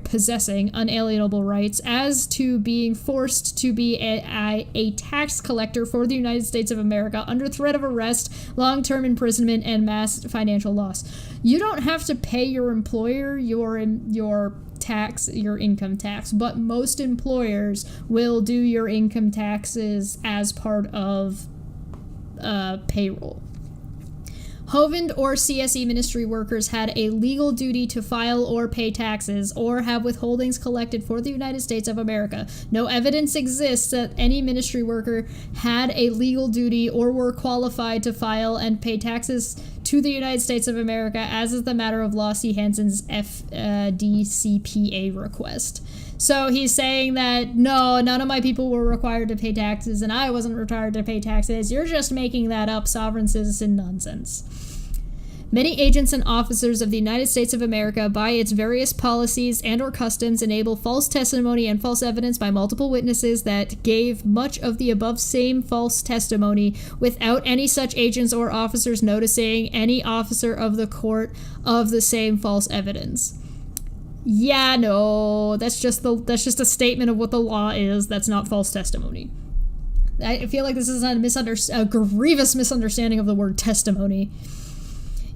possessing unalienable rights, as to being forced to be a tax collector for the United States of America under threat of arrest, long-term imprisonment, and mass financial loss. You don't have to pay your employer your income tax, but most employers will do your income taxes as part of payroll. Hovind or CSE ministry workers had a legal duty to file or pay taxes or have withholdings collected for the United States of America. No evidence exists that any ministry worker had a legal duty or were qualified to file and pay taxes to the United States of America, as is the matter of law. See Hansen's FDCPA request. So he's saying that, no, none of my people were required to pay taxes, and I wasn't required to pay taxes. You're just making that up sovereign citizen nonsense. Many agents and officers of the United States of America, by its various policies and or customs, enable false testimony and false evidence by multiple witnesses that gave much of the above same false testimony without any such agents or officers noticing any officer of the court of the same false evidence. Yeah, no, that's just a statement of what the law is. That's not false testimony. I feel like this is a grievous misunderstanding of the word testimony.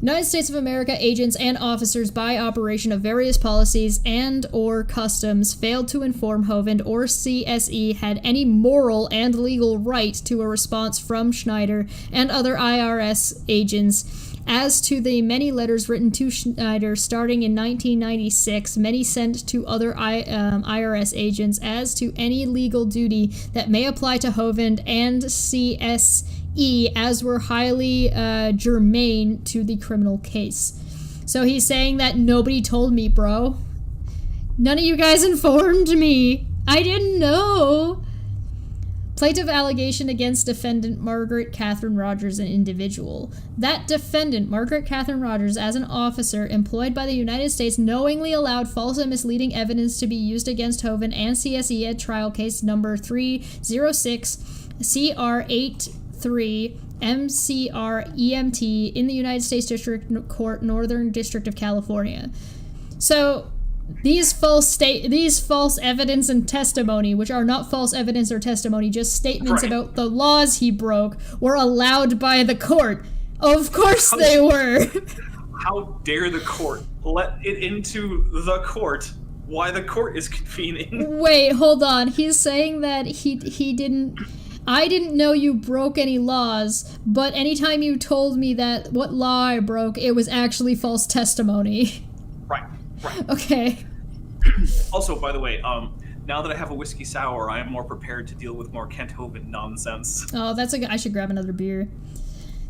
United States of America agents and officers, by operation of various policies and or customs, failed to inform Hovind or CSE had any moral and legal right to a response from Schneider and other IRS agents as to the many letters written to Schneider starting in 1996, many sent to other IRS agents, as to any legal duty that may apply to Hovind and CSE, as were highly germane to the criminal case. So he's saying that nobody told me, bro. None of you guys informed me. I didn't know. Plaintiff allegation against defendant Margaret Catherine Rogers, an individual. That defendant, Margaret Catherine Rogers, as an officer employed by the United States, knowingly allowed false and misleading evidence to be used against Hovind and CSE at trial case number 306 CR83 MCR EMT in the United States District Court, Northern District of California. So these false evidence and testimony, which are not false evidence or testimony, just statements about the laws he broke, were allowed by the court. Of course they were. How dare the court let it into the court? Why the court is convening? Wait, hold on. He's saying that he didn't. I didn't know you broke any laws, but anytime you told me that what law I broke, it was actually false testimony. Right. Okay. Also, by the way, now that I have a whiskey sour, I am more prepared to deal with more Kent Hovind nonsense. Oh, I should grab another beer.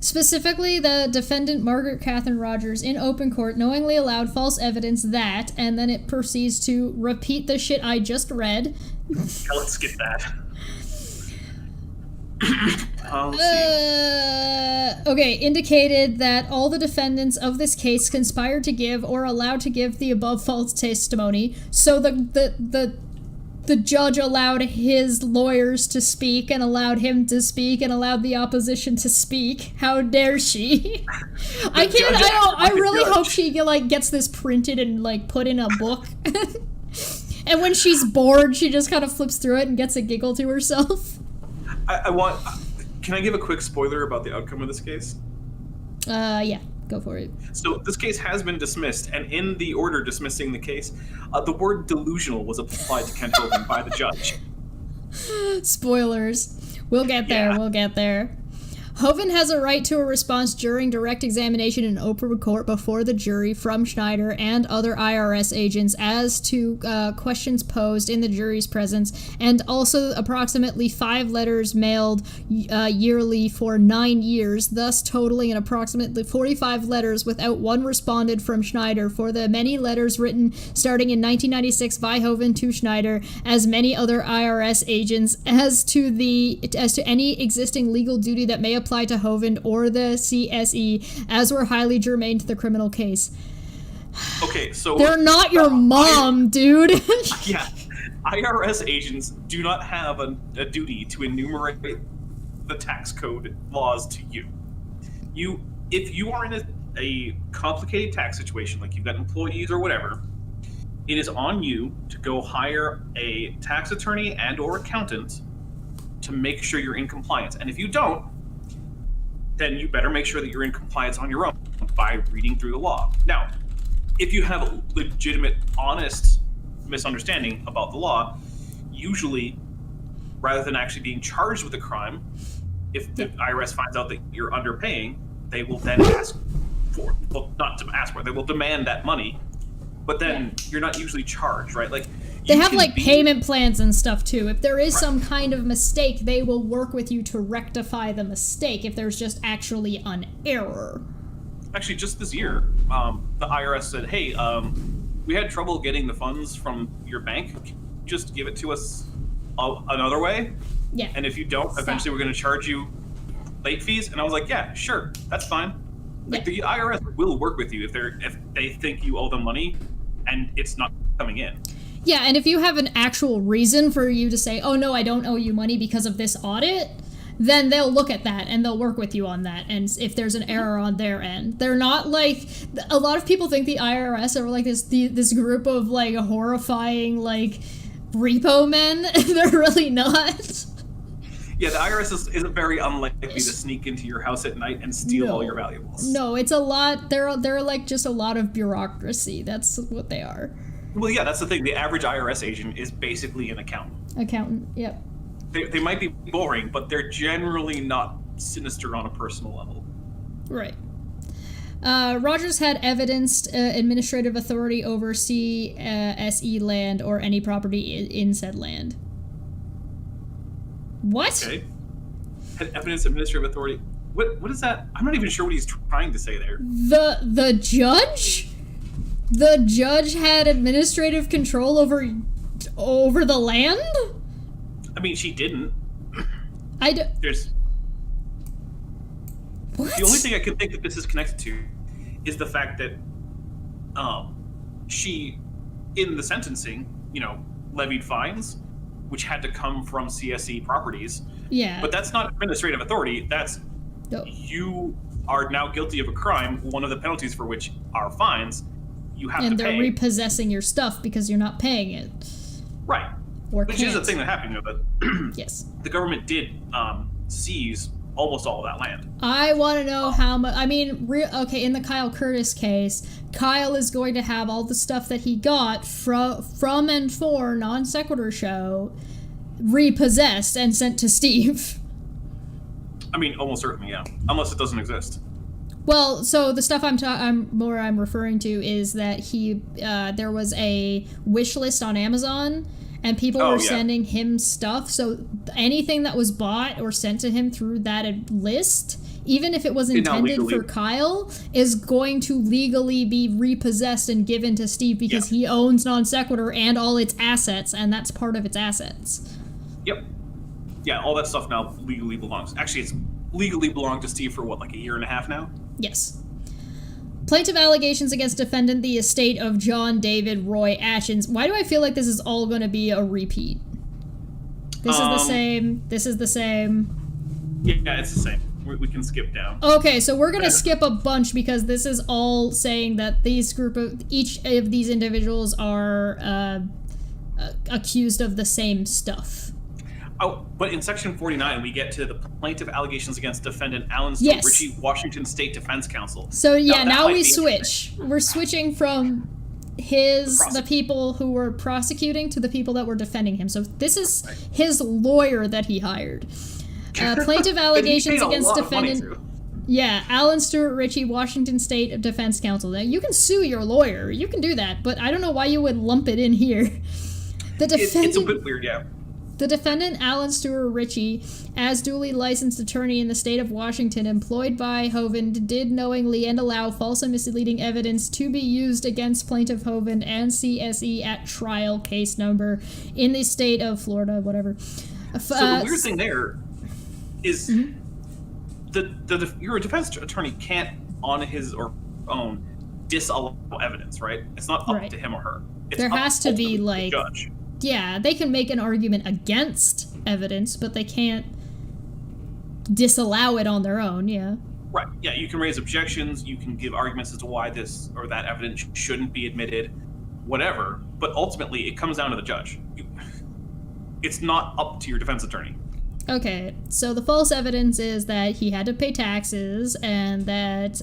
Specifically, the defendant Margaret Catherine Rogers in open court knowingly allowed false evidence that, and then it proceeds to repeat the shit I just read. Yeah, let's skip that. Indicated that all the defendants of this case conspired to give or allowed to give the above false testimony. So the judge allowed his lawyers to speak and allowed him to speak and allowed the opposition to speak. How dare she? I really hope she gets this printed and put in a book. And when she's bored, she just kind of flips through it and gets a giggle to herself. Can I give a quick spoiler about the outcome of this case? Yeah, go for it. So this case has been dismissed, and in the order dismissing the case, the word delusional was applied to Kent Hovind by the judge. Spoilers. We'll get there. Hovind has a right to a response during direct examination in open court before the jury from Schneider and other IRS agents as to questions posed in the jury's presence, and also approximately 5 letters mailed yearly for 9 years, thus totaling an approximately 45 letters without one responded from Schneider for the many letters written starting in 1996 by Hovind to Schneider, as many other IRS agents, as to any existing legal duty that may apply to Hovind or the CSE, as were highly germane to the criminal case. Okay, so they're not your mom, dude. Yeah, IRS agents do not have a duty to enumerate the tax code laws to you. If you are in a complicated tax situation, like you've got employees or whatever, it is on you to go hire a tax attorney and or accountant to make sure you're in compliance. And if you don't, then you better make sure that you're in compliance on your own by reading through the law. Now, if you have a legitimate, honest misunderstanding about the law, usually, rather than actually being charged with a crime, if the IRS finds out that you're underpaying, they will then ask for it. Well, not to ask for it, they will demand that money, but then you're not usually charged, right? Like, they have like payment plans and stuff too. If there is some kind of mistake, they will work with you to rectify the mistake if there's just actually an error. Actually, just this year, the IRS said, hey, we had trouble getting the funds from your bank. Just give it to us another way. Yeah. And if you don't, eventually we're going to charge you late fees. And I was like, yeah, sure, that's fine. Like, the IRS will work with you if they think you owe them money and it's not coming in. Yeah, and if you have an actual reason for you to say, oh no, I don't owe you money because of this audit, then they'll look at that and they'll work with you on that. And if there's an error on their end, they're not like, a lot of people think the IRS are like this group of like horrifying like repo men. They're really not. Yeah, the IRS isn't very unlikely to sneak into your house at night and steal all your valuables. No, it's a lot. They're like just a lot of bureaucracy. That's what they are. Well, yeah, that's the thing. The average IRS agent is basically an accountant. Yep. They might be boring, but they're generally not sinister on a personal level. Right. Rogers had evidenced administrative authority over SE land or any property in said land. What? Okay. Had evidence administrative authority. What is that? I'm not even sure what he's trying to say there. The judge? The judge had administrative control over the land? I mean, she didn't. There's... What? The only thing I can think that this is connected to is the fact that she, in the sentencing, levied fines, which had to come from CSE properties. Yeah. But that's not administrative authority. That's you are now guilty of a crime, one of the penalties for which are fines. You have to pay. And they're repossessing your stuff because you're not paying it. Right. Which is a thing that happened, but yes, the government did seize almost all of that land. I want to know how much. I mean, okay, in the Kyle Curtis case, Kyle is going to have all the stuff that he got from and for Non Sequitur Show repossessed and sent to Steve. I mean, almost certainly, yeah, unless it doesn't exist. Well, so the stuff I'm referring to is that there was a wish list on Amazon. And people were sending him stuff, so anything that was bought or sent to him through that list, even if it was intended for Kyle, is going to legally be repossessed and given to Steve because he owns Non Sequitur and all its assets, and that's part of its assets. Yep. Yeah, all that stuff now legally belongs. Actually, it's legally belonged to Steve for, like a year and a half now? Yes. Plaintiff allegations against defendant the estate of John David Roy Ashens. Why do I feel like this is all going to be a repeat? This is the same. This is the same. Yeah, it's the same. We can skip down. Okay, so we're going to skip a bunch because this is all saying that each of these individuals are accused of the same stuff. Oh, but in Section 49, we get to the plaintiff allegations against defendant Alan Stewart Ritchie, Washington State Defense Counsel. So yeah, now we switch. We're switching from the people who were prosecuting to the people that were defending him. So this is his lawyer that he hired. Plaintiff allegations against defendant. Yeah, Alan Stewart Ritchie, Washington State Defense Counsel. Now, you can sue your lawyer. You can do that, but I don't know why you would lump it in here. It's a bit weird, yeah. The defendant, Alan Stewart Ritchie, as duly licensed attorney in the state of Washington, employed by Hovind, did knowingly and allow false and misleading evidence to be used against plaintiff Hovind and CSE at trial case number in the state of Florida, whatever. So the weird thing there is your defense attorney can't, on his or own, disallow evidence, right? It's not up to him or her. There has to be, like... judge. Yeah, they can make an argument against evidence, but they can't disallow it on their own, yeah. Right, yeah, you can raise objections, you can give arguments as to why this or that evidence shouldn't be admitted, whatever, but ultimately it comes down to the judge. It's not up to your defense attorney. Okay, so the false evidence is that he had to pay taxes and that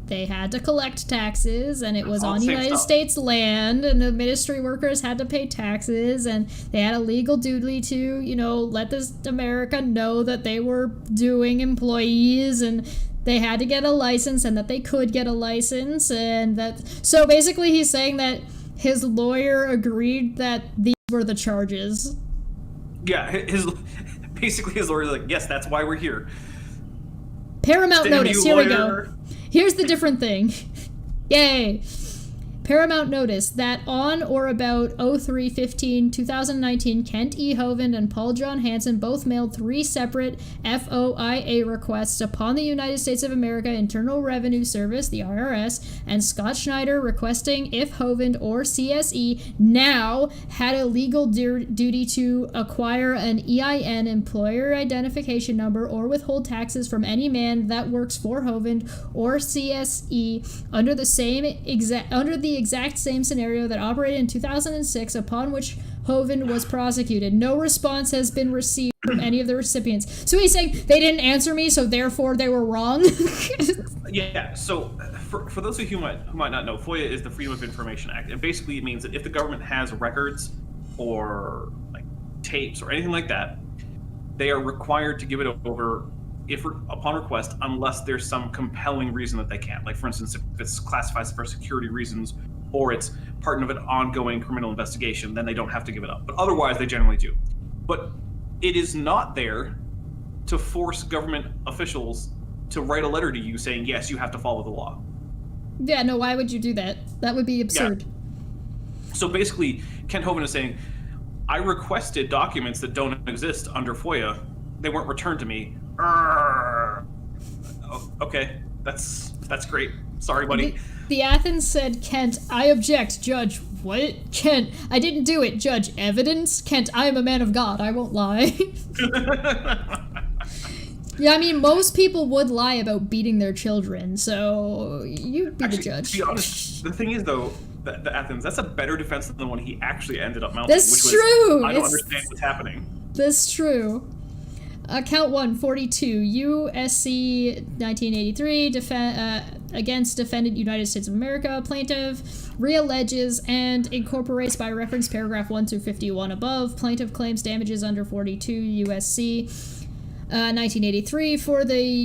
they had to collect taxes, and it was on United States land, and the ministry workers had to pay taxes, and they had a legal duty to, let this America know that they were doing employees, and they had to get a license, and that they could get a license, and that... So basically he's saying that his lawyer agreed that these were the charges. Yeah, basically his lawyer's like, yes, that's why we're here. Paramount Damn notice, you, here we lawyer. go. Here's the different thing. Yay. Paramount notice that on or about 03/15/2019, Kent E. Hovind and Paul John Hansen both mailed 3 separate FOIA requests upon the United States of America Internal Revenue Service, the IRS, and Scott Schneider requesting if Hovind or CSE now had a legal duty to acquire an EIN, employer identification number, or withhold taxes from any man that works for Hovind or CSE under the exact same scenario that operated in 2006, upon which Hovind was prosecuted. No response has been received from any of the recipients. So he's saying they didn't answer me, so therefore they were wrong? Yeah, so for those of you who might not know, FOIA is the Freedom of Information Act, and basically it means that if the government has records or like tapes or anything like that, they are required to give it over upon request, unless there's some compelling reason that they can't. Like, for instance, if it's classified for security reasons or it's part of an ongoing criminal investigation, then they don't have to give it up. But otherwise, they generally do. But it is not there to force government officials to write a letter to you saying, yes, you have to follow the law. Yeah, no, why would you do that? That would be absurd. Yeah. So basically, Kent Hovind is saying, I requested documents that don't exist under FOIA. They weren't returned to me. Okay, that's great. Sorry, buddy. The Athens said, Kent, I object. Judge, what? Kent, I didn't do it. Judge, evidence? Kent, I am a man of God. I won't lie. Yeah, I mean, most people would lie about beating their children, so you'd be the judge. To be honest, the thing is, though, the Athens, that's a better defense than the one he actually ended up mounting. That's true! I don't understand what's happening. That's true. Count 1, 42, USC 1983, against defendant United States of America, plaintiff realleges and incorporates by reference paragraph 1 through 51 above. Plaintiff claims damages under 42 USC 1983 for the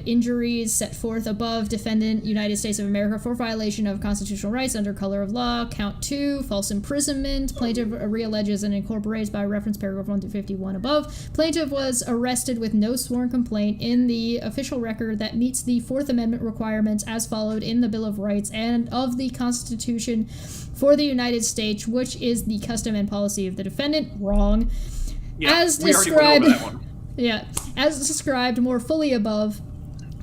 injuries set forth above. Defendant United States of America for violation of constitutional rights under color of law. Count 2, false imprisonment. Plaintiff realleges and incorporates by reference paragraph 1 through 51 above. Plaintiff was arrested with no sworn complaint in the official record that meets the Fourth Amendment requirements as followed in the Bill of Rights and of the Constitution for the United States, which is the custom and policy of the defendant. Wrong. Yeah, as described. Yeah, as described more fully above,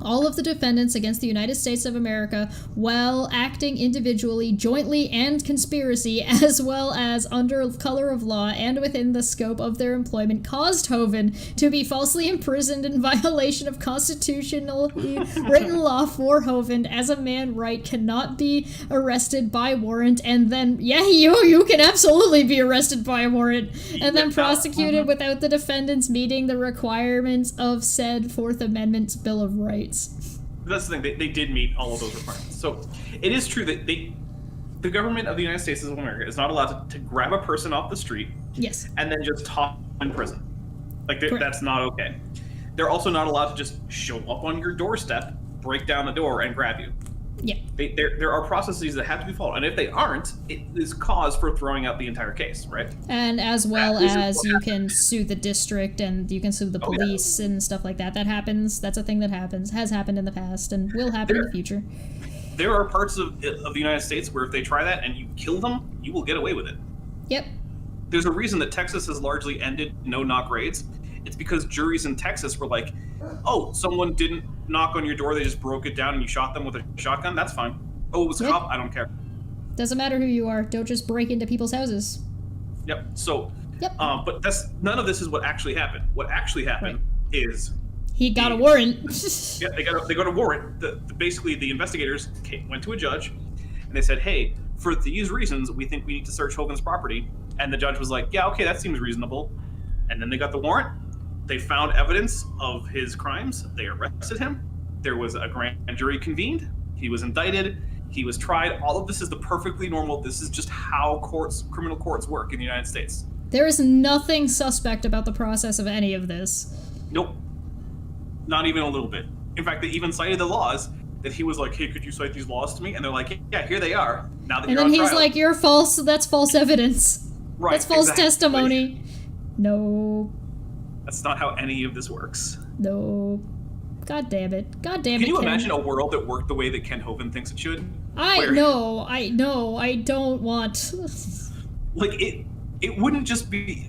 all of the defendants against the United States of America, while acting individually, jointly, and conspiracy, as well as under color of law and within the scope of their employment, caused Hovind to be falsely imprisoned in violation of constitutionally written law for Hovind as a man right cannot be arrested by warrant, and then, yeah, you can absolutely be arrested by a warrant, and then prosecuted without the defendants meeting the requirements of said Fourth Amendment's Bill of Rights. That's the thing. They did meet all of those requirements. So it is true that the government of the United States of America is not allowed to grab a person off the street, yes, and then just toss them in prison. Like, that's not okay. They're also not allowed to just show up on your doorstep, break down the door, and grab you. Yeah. There are processes that have to be followed, and if they aren't, it is cause for throwing out the entire case, right? And as well as you can sue the district and you can sue the police and stuff like that. That happens. That's a thing that happens, has happened in the past, and will happen in the future. There are parts of the United States where if they try that and you kill them, you will get away with it. Yep. There's a reason that Texas has largely ended no-knock raids. It's because juries in Texas were like, oh, someone didn't knock on your door, they just broke it down and you shot them with a shotgun, that's fine. Oh, it was a cop, I don't care. Doesn't matter who you are, don't just break into people's houses. Yep, so, but none of this is what actually happened. What actually happened is... He got a warrant. Yeah, they got a warrant. Basically, the investigators went to a judge and they said, hey, For these reasons, we think we need to search Hovind's property. And the judge was like, yeah, okay, that seems reasonable. And then they got the warrant. They found evidence of his crimes. They arrested him. There was a grand jury convened. He was indicted. He was tried. All of this is the perfectly normal. This is just how criminal courts work in the United States. There is nothing suspect about the process of any of this. Nope. Not even a little bit. In fact, they even cited the laws that he was like, hey, could you cite these laws to me? And they're like, yeah, here they are. Now that and you're on then he's trial. like, you're false. That's false evidence. Right, that's false exactly. testimony. No. That's not how any of this works. No. God damn it. God damn it, Can you Ken. imagine a world that worked the way that Ken Hovind thinks it should? I don't want. Like it wouldn't just be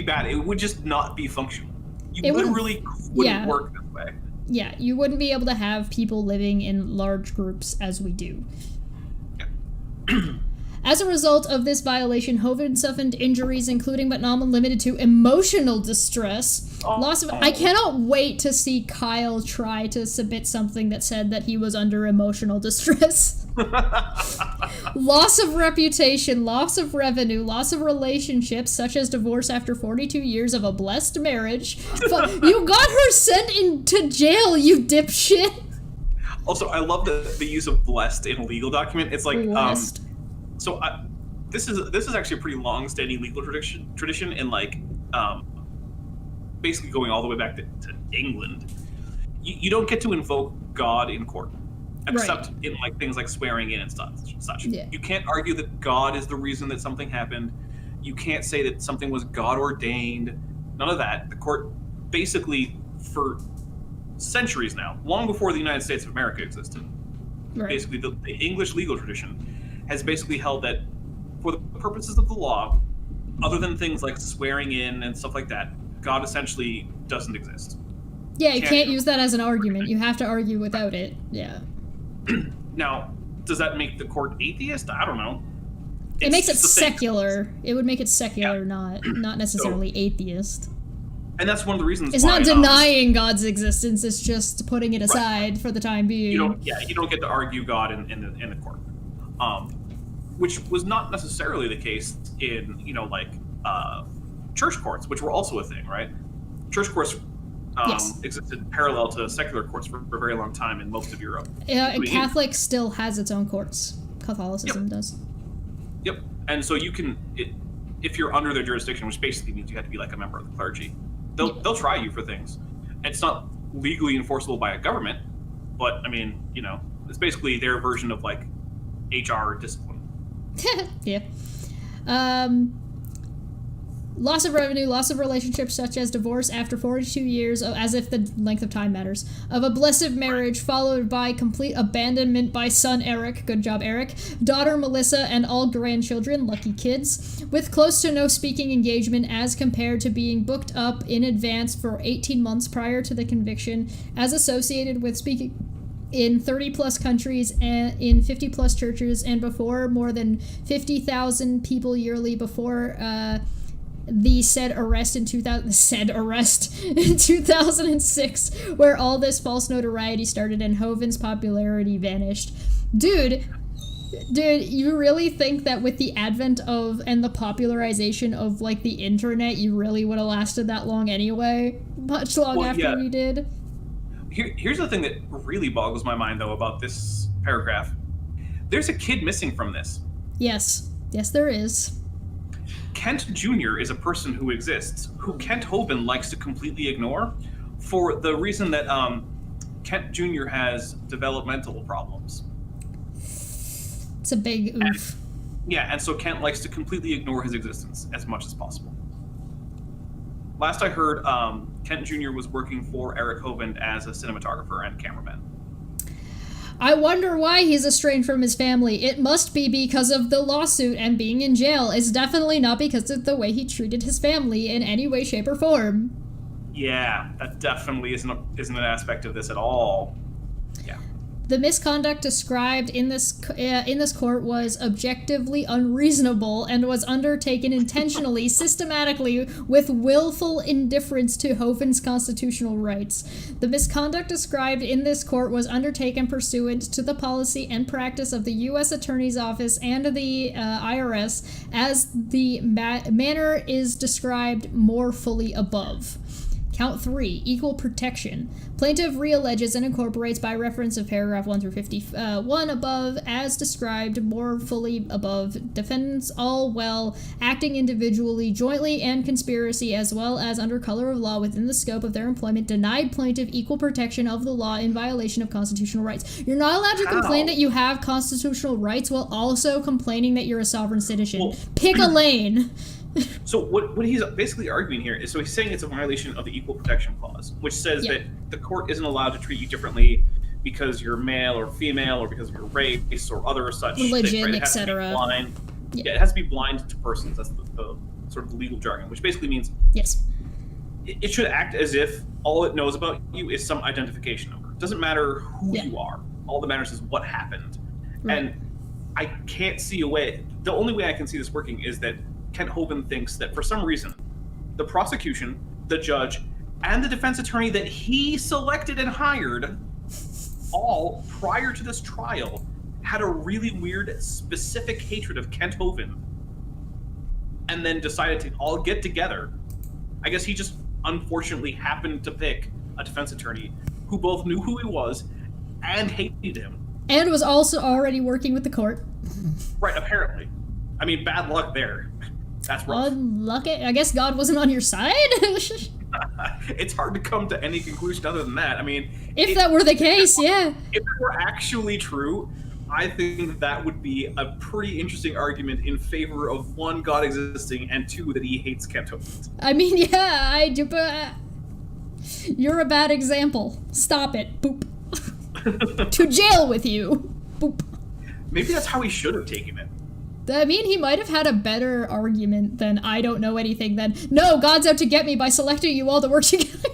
bad. It would just not be functional. You literally wouldn't work this way. Yeah, you wouldn't be able to have people living in large groups as we do. Yeah. As a result of this violation, Hovind suffered injuries including but not limited to emotional distress, loss of... I cannot wait to see Kyle try to submit something that said that he was under emotional distress. Loss of reputation, loss of revenue, loss of relationships, such as divorce after 42 years of a blessed marriage. You got her sent into jail, you dipshit! Also, I love the use of blessed in a legal document. It's like... Blessed. This is actually a pretty long-standing legal tradition in like basically going all the way back to England. You don't get to invoke God in court, except in like things like swearing in and such. Yeah. You can't argue that God is the reason that something happened. You can't say that something was God ordained. None of that. The court basically, for centuries now, long before the United States of America existed, basically the English legal tradition has basically held that for the purposes of the law, other than things like swearing in and stuff like that, God essentially doesn't exist. Yeah, you can't use that as an argument. You have to argue without it. Yeah. Now, does that make the court atheist? I don't know. It makes it secular. It would make it secular, not necessarily atheist. And that's one of the reasons it's why... not denying God's existence, it's just putting it aside for the time being. You don't get to argue God in the court. Which was not necessarily the case in, church courts, which were also a thing, right? Church courts existed parallel to secular courts for a very long time in most of Europe. Catholic still has its own courts. Catholicism does. Yep. And so you can, if you're under their jurisdiction, which basically means you have to be like a member of the clergy, they'll try you for things. And it's not legally enforceable by a government, but I mean, it's basically their version of like HR discipline. Yeah. Loss of revenue, loss of relationships such as divorce after 42 years, as if the length of time matters, of a blessed marriage, followed by complete abandonment by son Eric, good job Eric, daughter Melissa, and all grandchildren, lucky kids, with close to no speaking engagement as compared to being booked up in advance for 18 months prior to the conviction, as associated with speaking in 30-plus countries and in 50-plus churches, and before more than 50,000 people yearly before the said arrest in 2006, where all this false notoriety started and Hovind's popularity vanished. Dude, you really think that with the advent of and the popularization of like the internet, you really would have lasted that long anyway? Much long after you did? Here's the thing that really boggles my mind, though, about this paragraph. There's a kid missing from this. Yes. Yes, there is. Kent Jr. is a person who exists, who Kent Hovind likes to completely ignore for the reason that Kent Jr. has developmental problems. It's a big oof. And so Kent likes to completely ignore his existence as much as possible. Last I heard, Kent Jr. was working for Eric Hovind as a cinematographer and cameraman. I wonder why he's estranged from his family. It must be because of the lawsuit and being in jail. It's definitely not because of the way he treated his family in any way, shape, or form. Yeah, that definitely isn't an aspect of this at all. Yeah. The misconduct described in this court was objectively unreasonable and was undertaken intentionally, systematically, with willful indifference to Hovind's constitutional rights. The misconduct described in this court was undertaken pursuant to the policy and practice of the U.S. Attorney's Office and the IRS, as the manner is described more fully above. Count 3, equal protection. Plaintiff realleges and incorporates by reference of paragraph 1 through 51 above, as described more fully above, defendants all well, acting individually, jointly, and conspiracy, as well as under color of law within the scope of their employment, denied plaintiff equal protection of the law in violation of constitutional rights. You're not allowed to complain that you have constitutional rights while also complaining that you're a sovereign citizen. Well, pick a lane. So what he's basically arguing here is, so he's saying it's a violation of the Equal Protection Clause, which says that the court isn't allowed to treat you differently because you're male or female or because of your race or other such religion, right? etc. Yeah, it has to be blind to persons. That's the sort of the legal jargon, which basically means it should act as if all it knows about you is some identification number. It doesn't matter who you are. All that matters is what happened. Right. And I can't see a way. The only way I can see this working is that Kent Hovind thinks that for some reason, the prosecution, the judge, and the defense attorney that he selected and hired, all prior to this trial, had a really weird, specific hatred of Kent Hovind, and then decided to all get together. I guess he just unfortunately happened to pick a defense attorney who both knew who he was and hated him. And was also already working with the court. Right, apparently. I mean, bad luck there. That's rough. Unlucky. I guess God wasn't on your side? It's hard to come to any conclusion other than that. I mean... If that were the case, yeah. If it were actually true, I think that would be a pretty interesting argument in favor of, one, God existing, and two, that he hates Kent Hovind. I mean, yeah, I do, but... You're a bad example. Stop it. Boop. To jail with you. Boop. Maybe that's how he should have taken it. I mean, he might have had a better argument than I don't know anything than, no, God's out to get me by selecting you all to work together.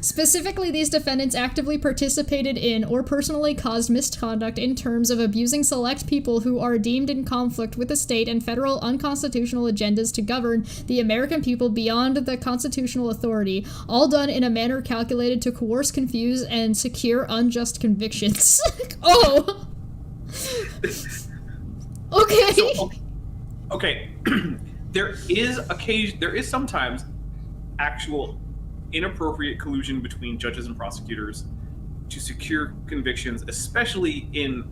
Specifically, these defendants actively participated in or personally caused misconduct in terms of abusing select people who are deemed in conflict with the state and federal unconstitutional agendas to govern the American people beyond the constitutional authority, all done in a manner calculated to coerce, confuse, and secure unjust convictions. Oh! Okay. Okay. There is sometimes actual inappropriate collusion between judges and prosecutors to secure convictions, especially in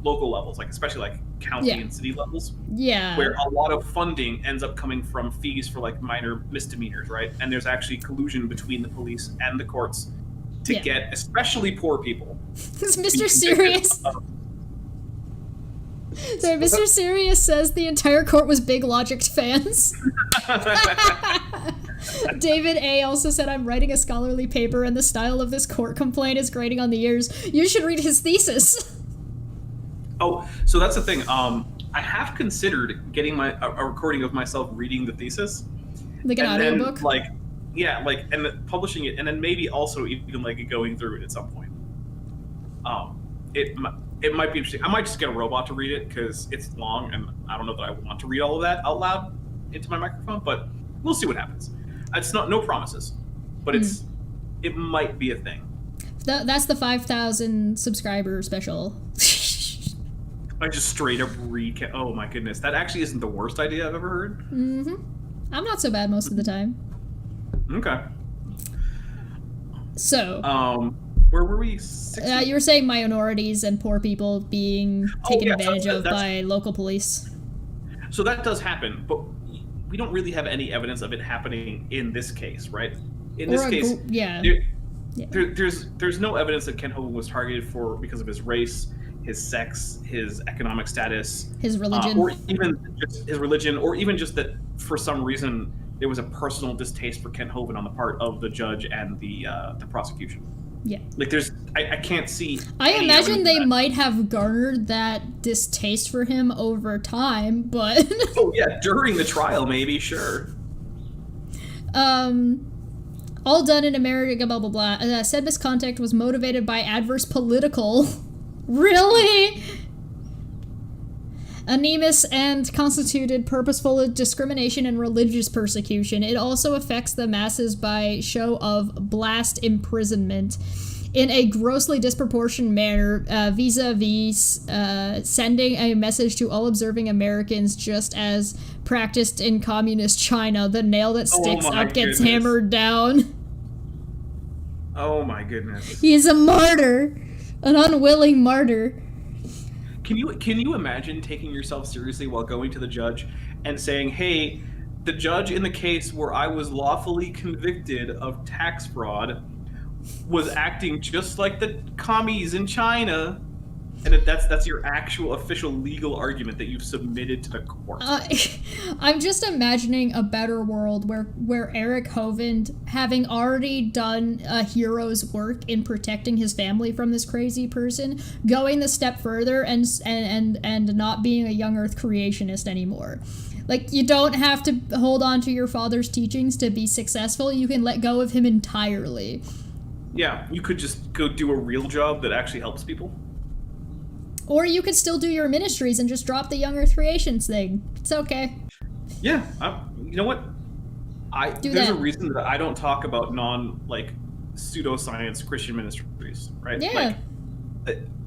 local levels, especially county and city levels. Yeah. Where a lot of funding ends up coming from fees for minor misdemeanors, right? And there's actually collusion between the police and the courts to get especially poor people. Is Mr. Serious? Sorry, Mr. Serious says the entire court was Big Logic fans. David A. also said, I'm writing a scholarly paper and the style of this court complaint is grating on the ears. You should read his thesis. Oh, so that's the thing. I have considered getting a recording of myself reading the thesis. Like an audiobook? And then publishing it, and then maybe also even going through it at some point. It might be interesting. I might just get a robot to read it because it's long, and I don't know that I want to read all of that out loud into my microphone. But we'll see what happens. It's no promises, but it might be a thing. That's the 5,000 subscriber special. I just straight up recap. Oh my goodness, that actually isn't the worst idea I've ever heard. Mm-hmm. I'm not so bad most of the time. Okay. So. Where were we? You were saying minorities and poor people being taken advantage of by local police. So that does happen, but we don't really have any evidence of it happening in this case, right? In this case, there's no evidence that Kent Hovind was targeted for because of his race, his sex, his economic status, his religion, or even just his religion, or even just that for some reason there was a personal distaste for Kent Hovind on the part of the judge and the prosecution. Yeah. I can't see. I imagine they might have garnered that distaste for him over time, but. Oh, yeah, during the trial, maybe, sure. All done in America, blah, blah, blah. Said misconduct was motivated by adverse political... Really? Anonymous and constituted purposeful discrimination and religious persecution. It also affects the masses by show of blast imprisonment in a grossly disproportionate manner vis-a-vis sending a message to all observing Americans just as practiced in communist China. The nail that sticks up gets hammered down. Oh my goodness. He is a martyr. An unwilling martyr. Can you imagine taking yourself seriously while going to the judge and saying, hey, the judge in the case where I was lawfully convicted of tax fraud was acting just like the commies in China, and that's your actual official legal argument that you've submitted to the court. I'm just imagining a better world where Eric Hovind, having already done a hero's work in protecting his family from this crazy person, going the step further and not being a young Earth creationist anymore. Like, you don't have to hold on to your father's teachings to be successful. You can let go of him entirely. Yeah, you could just go do a real job that actually helps people. Or you could still do your ministries and just drop the young Earth creations thing. It's okay. Yeah, you know what? There's a reason that I don't talk about pseudoscience Christian ministries, right? Yeah.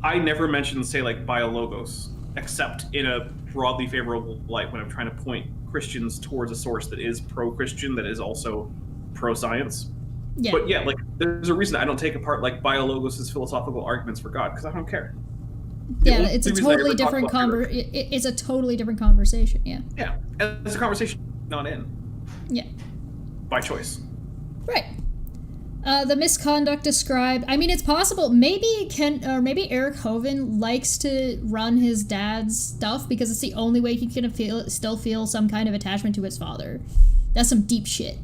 I never mention, say, biologos, except in a broadly favorable light when I'm trying to point Christians towards a source that is pro-Christian, that is also pro-science. Yeah. But yeah, there's a reason I don't take apart biologos' philosophical arguments for God, because I don't care. Yeah, it's a totally different it's a totally different conversation, yeah. Yeah, and it's a conversation not in. Yeah. By choice. Right. The misconduct described, I mean, it's possible, maybe Eric Hovind likes to run his dad's stuff because it's the only way he can still feel some kind of attachment to his father. That's some deep shit.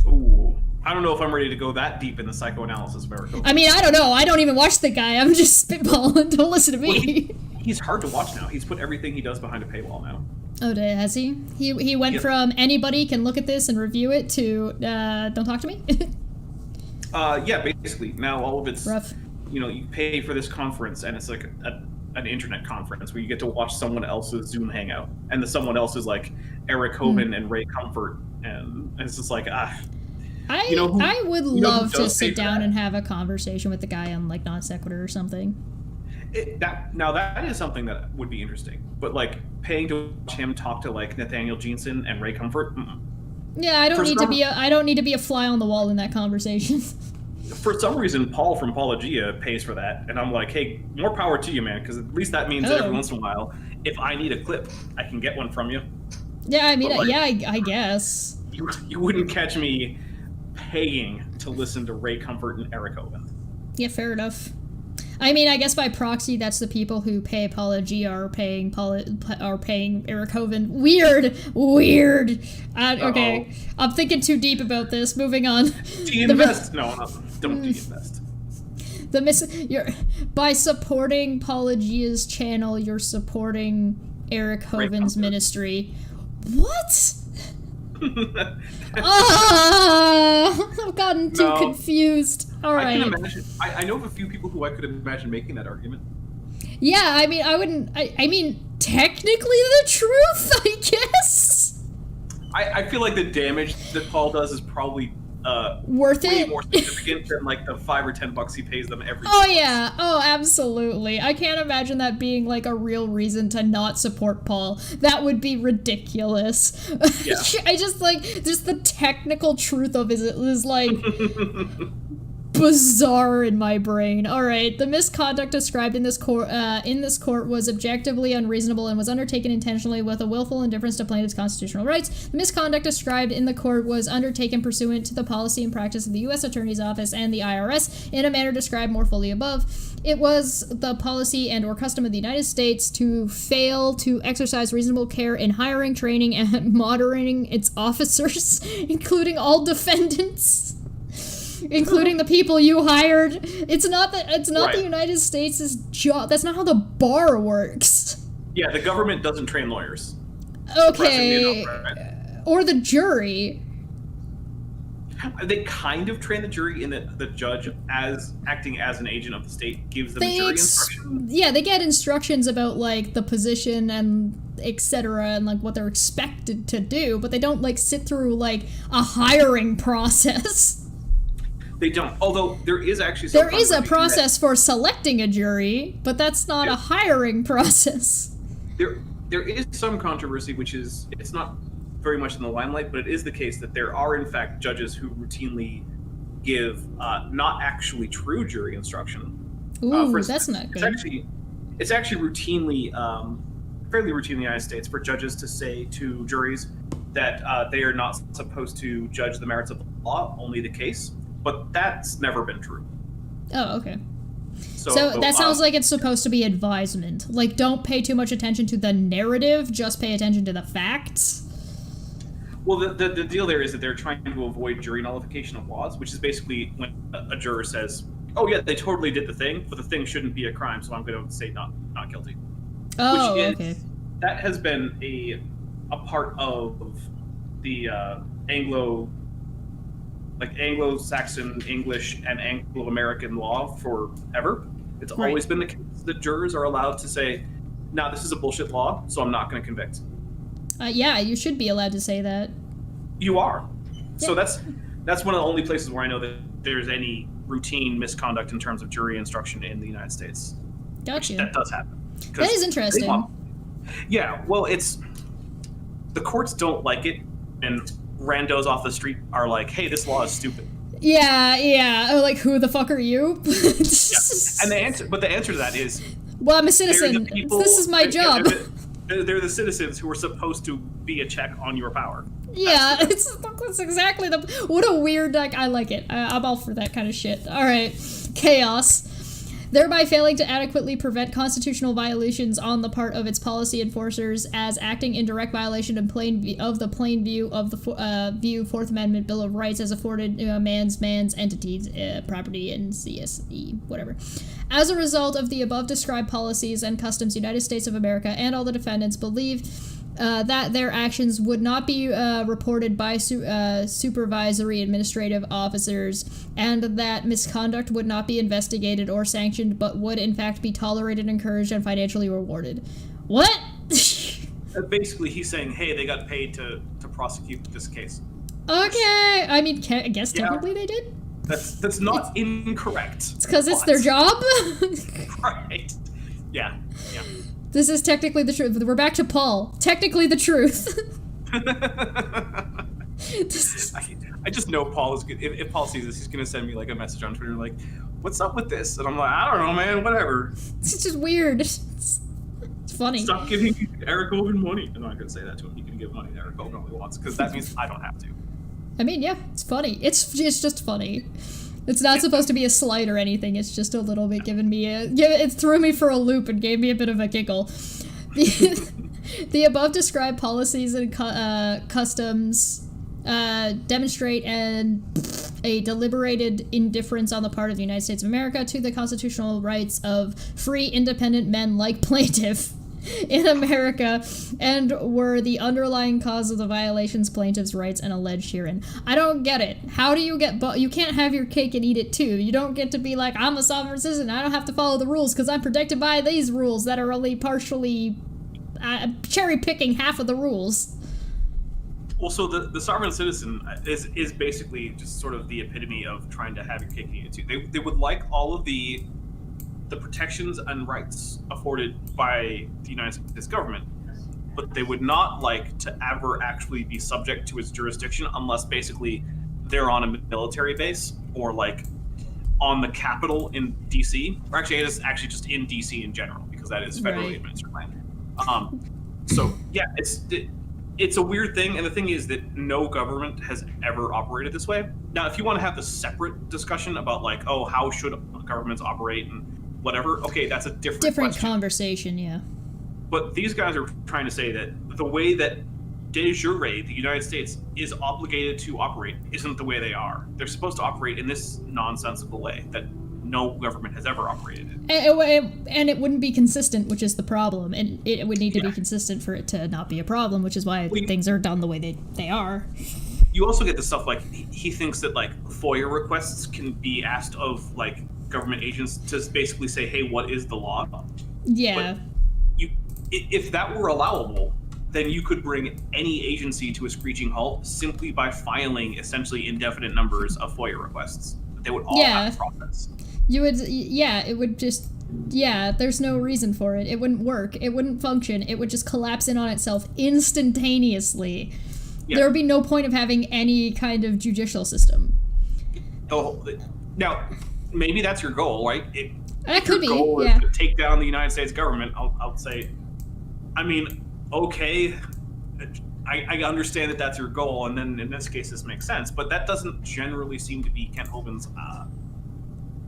Ooh. I don't know if I'm ready to go that deep in the psychoanalysis of Eric Hovind. I mean, I don't know. I don't even watch the guy. I'm just spitballing. Don't listen to me. Well, he's hard to watch now. He's put everything he does behind a paywall now. Oh, has he? He went from anybody can look at this and review it to don't talk to me? Yeah, basically. Now all of it's rough. You pay for this conference, and it's like an internet conference where you get to watch someone else's Zoom hangout, and the someone else is like Eric Hovind and Ray Comfort, and it's just like I would love to sit down and have a conversation with the guy on Non Sequitur or something. That is something that would be interesting, but paying to watch him talk to Nathaniel Jeanson and Ray Comfort. Yeah, I don't need to be a fly on the wall in that conversation. For some reason, Paul from Paulogia pays for that, and I'm like, hey, more power to you, man, because at least that means that every once in a while, if I need a clip, I can get one from you. Yeah, I mean, I guess. You wouldn't catch me paying to listen to Ray Comfort and Eric Hovind. Yeah, fair enough. I mean, I guess by proxy, that's the people who pay Apologia are paying Eric Hovind. Weird. Okay, I'm thinking too deep about this. Moving on. De-invest? Don't de-invest. By supporting Apologia's channel, you're supporting Eric Hovind's ministry. What? I've gotten too confused. All right. I can imagine. I know of a few people who I could imagine making that argument. Yeah, I mean, I wouldn't. I mean, technically the truth, I guess. I feel like the damage that Paul does is probably worth way it. more significant than the $5 or $10 he pays them every. Oh yeah. Oh, absolutely. I can't imagine that being a real reason to not support Paul. That would be ridiculous. Yeah. I just just the technical truth of it is bizarre in my brain. All right, the misconduct described in this court was objectively unreasonable and was undertaken intentionally with a willful indifference to plaintiff's constitutional rights. The misconduct described in the court was undertaken pursuant to the policy and practice of the U.S. Attorney's Office and the IRS in a manner described more fully above. It was the policy and/or custom of the United States to fail to exercise reasonable care in hiring, training, and monitoring its officers, including all defendants. Including the people you hired. It's not the United States' job. That's not how the bar works. Yeah, the government doesn't train lawyers. Okay. Or the jury. They kind of train the jury in that the judge, as acting as an agent of the state, gives them jury instructions. Yeah, they get instructions about like the position and etc. and like what they're expected to do, but they don't like sit through like a hiring process. They don't. Although there is actually there is a process for selecting a jury, but that's not a hiring process. There is some controversy, which is it's not very much in the limelight, but it is the case that there are in fact judges who routinely give not actually true jury instruction. Ooh, instance, that's not good. It's actually routinely, fairly routine in the United States for judges to say to juries that they are not supposed to judge the merits of the law, only the case. But that's never been true. Oh, okay. So that sounds like it's supposed to be advisement. Like, don't pay too much attention to the narrative, just pay attention to the facts. Well, the deal there is that they're trying to avoid jury nullification of laws, which is basically when a juror says, oh, yeah, they totally did the thing, but the thing shouldn't be a crime, so I'm going to say not guilty. Oh, okay. That has been a part of the Anglo-Saxon English and Anglo-American law forever. It's always been the case that jurors are allowed to say, "No, this is a bullshit law, so I'm not going to convict." Yeah, you should be allowed to say that. You are. Yeah. So that's one of the only places where I know that there's any routine misconduct in terms of jury instruction in the United States. Gotcha. That does happen. That is interesting. Yeah, well, the courts don't like it, and randos off the street are like, hey, this law is stupid. Yeah. Oh, like, who the fuck are you? Yeah. And the answer to that is, well, I'm a citizen. This is my job. They're the citizens who are supposed to be a check on your power. Yeah, it's exactly what a weird, like, I like it. I'm all for that kind of shit. All right, chaos. Thereby failing to adequately prevent constitutional violations on the part of its policy enforcers, as acting in direct violation of the plain view of the Fourth Amendment Bill of Rights as afforded man's entities, property, and CSE, whatever. As a result of the above described policies and customs, United States of America and all the defendants believe that their actions would not be reported by supervisory administrative officers, and that misconduct would not be investigated or sanctioned, but would in fact be tolerated, encouraged, and financially rewarded. What? Basically, he's saying, hey, they got paid to prosecute this case. Okay, I mean, I guess technically they did? That's not incorrect. It's because it's their job? Right. Yeah. This is technically the truth. We're back to Paul. Technically the truth. I just know Paul is good. If Paul sees this, he's going to send me like a message on Twitter like, what's up with this? And I'm like, I don't know, man, whatever. It's just weird. It's funny. Stop giving Eric Hovind money. I'm not going to say that to him. He can give money to Eric Hovind all he wants, because that means I don't have to. I mean, yeah, it's funny. It's just funny. It's not supposed to be a slight or anything. It's just a little bit giving me it threw me for a loop and gave me a bit of a giggle. The above described policies and customs demonstrate a deliberated indifference on the part of the United States of America to the constitutional rights of free, independent men like plaintiff in America, and were the underlying cause of the violations plaintiff's rights and alleged herein. I don't get it. How do you get you can't have your cake and eat it too. You don't get to be like, I'm a sovereign citizen, I don't have to follow the rules because I'm protected by these rules that are only partially cherry picking half of the rules. Well, so the sovereign citizen is basically just sort of the epitome of trying to have your cake and eat it too. They would like all of the protections and rights afforded by the United States government, but they would not like to ever actually be subject to its jurisdiction unless basically they're on a military base or like on the Capitol in DC, or actually it is actually just in DC in general, because that is federally administered land. So yeah, it's a weird thing, and the thing is that no government has ever operated this way. Now, if you want to have the separate discussion about like, oh, how should governments operate and whatever, okay, that's a different question. Conversation, yeah. But these guys are trying to say that the way that de jure the United States is obligated to operate isn't the way they are. They're supposed to operate in this nonsensical way that no government has ever operated in. And it wouldn't be consistent, which is the problem. And it would need to be consistent for it to not be a problem, which is why things are done the way they are. you also get the stuff like he thinks that like FOIA requests can be asked of like government agents to basically say, hey, what is the law? Yeah. But if that were allowable, then you could bring any agency to a screeching halt simply by filing essentially indefinite numbers of FOIA requests. They would all have to process. You would, it would just, there's no reason for it. It wouldn't work. It wouldn't function. It would just collapse in on itself instantaneously. Yeah. There would be no point of having any kind of judicial system. Now, maybe that's your goal, right? That could be, goal is to take down the United States government, I'll say, I mean, okay, I understand that that's your goal, and then in this case this makes sense, but that doesn't generally seem to be Kent Hovind's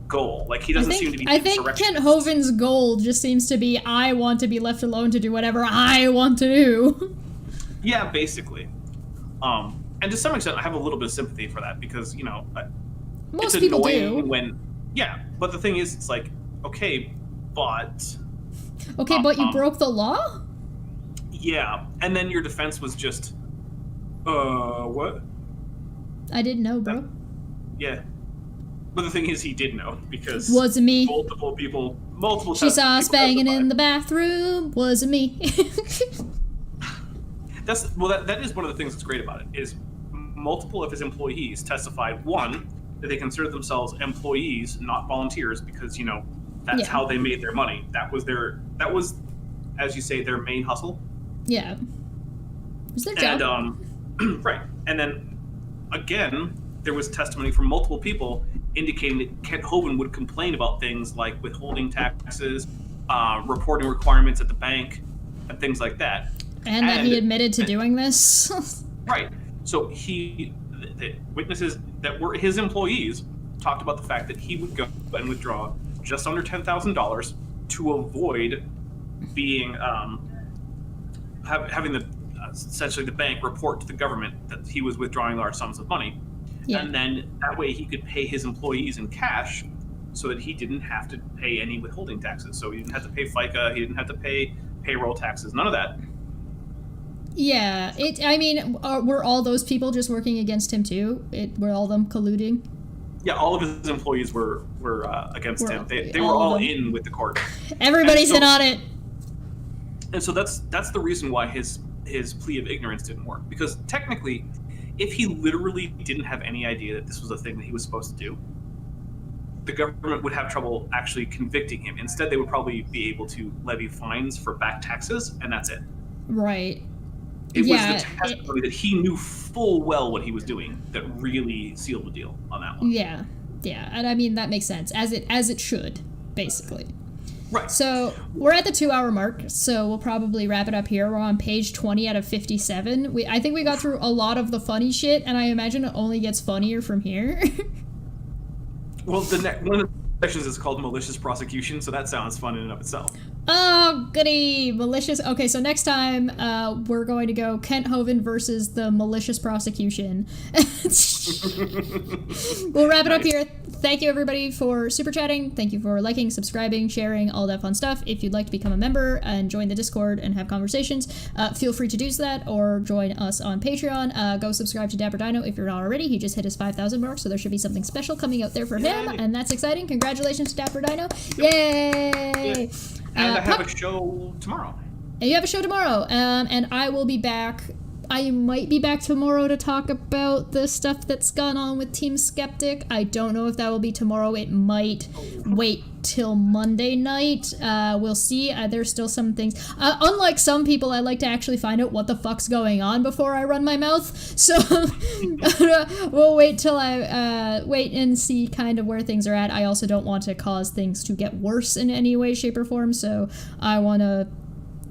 goal. Like, he doesn't seem to be I think Kent Hovind's goal just seems to be, I want to be left alone to do whatever I want to do. Yeah, basically. And to some extent, I have a little bit of sympathy for that, because, you know, most it's people annoying do. But the thing is, it's like, okay, but... Okay, but you broke the law? Yeah, and then your defense was just, what? I didn't know, bro. Yeah. But the thing is, he did know, because... Wasn't me. Multiple She saw us banging in the bathroom. Wasn't me. That is one of the things that's great about it, is multiple of his employees testified, one, that they considered themselves employees, not volunteers, because, you know, that's how they made their money. That was, as you say, their main hustle. Yeah. It was their job. Right. And then, again, there was testimony from multiple people indicating that Kent Hovind would complain about things like withholding taxes, reporting requirements at the bank, and things like that. And that he admitted to doing this. Right. So the witnesses that were his employees talked about the fact that he would go and withdraw just under $10,000 to avoid being having essentially the bank report to the government that he was withdrawing large sums of money, and then that way he could pay his employees in cash, so that he didn't have to pay any withholding taxes. So he didn't have to pay FICA, he didn't have to pay payroll taxes, none of that. Yeah, I mean, were all those people just working against him too? Were all of them colluding? Yeah, all of his employees were against him. They were all in with the court. Everybody's in on it. And so that's the reason why his plea of ignorance didn't work. Because technically, if he literally didn't have any idea that this was a thing that he was supposed to do, the government would have trouble actually convicting him. Instead, they would probably be able to levy fines for back taxes, and that's it. Right. It was the testimony that he knew full well what he was doing that really sealed the deal on that one. Yeah, and I mean that makes sense, as it should, basically. Right. So we're at the 2-hour mark, so we'll probably wrap it up here. We're on page 20 out of 57. I think we got through a lot of the funny shit, and I imagine it only gets funnier from here. Well, one of the sections is called malicious prosecution, so that sounds fun in and of itself. Oh, goody. Malicious. Okay, so next time we're going to go Kent Hovind versus the malicious prosecution. We'll wrap it up here. Thank you, everybody, for super chatting. Thank you for liking, subscribing, sharing, all that fun stuff. If you'd like to become a member and join the Discord and have conversations, feel free to do that, or join us on Patreon. Go subscribe to Dapper Dino if you're not already. He just hit his 5,000 mark, so there should be something special coming out there for him, and that's exciting. Congratulations to Dapper Dino. Yay! And I have a show tomorrow. And you have a show tomorrow, and I will be back. I might be back tomorrow to talk about the stuff that's gone on with Team Skeptic. I don't know if that will be tomorrow. It might wait till Monday night. We'll see. There's still some things. Unlike some people, I like to actually find out what the fuck's going on before I run my mouth. So we'll wait till I wait and see kind of where things are at. I also don't want to cause things to get worse in any way, shape, or form. So I want to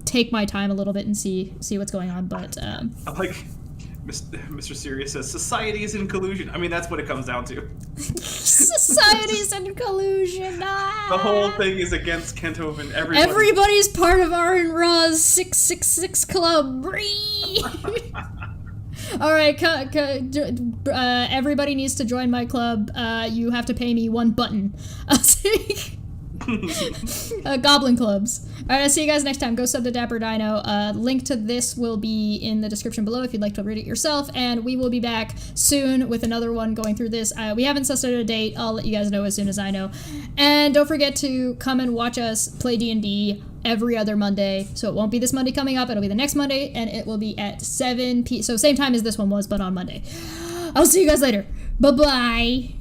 take my time a little bit and see what's going on, but I like Mr. Sirius says society is in collusion. I mean, that's what it comes down to. Society's in collusion. The whole thing is against Kent Hovind. Everybody's part of our and Ra's 666 club. All right, everybody needs to join my club. You have to pay me $1 button. Goblin clubs. All right, I'll see you guys next time. Go sub to Dapper Dino. Link to this will be in the description below if you'd like to read it yourself. And we will be back soon with another one going through this. We haven't sussed out a date. I'll let you guys know as soon as I know. And don't forget to come and watch us play D&D every other Monday. So it won't be this Monday coming up. It'll be the next Monday, and it will be at 7 p.m. So same time as this one was, but on Monday. I'll see you guys later. Bye-bye.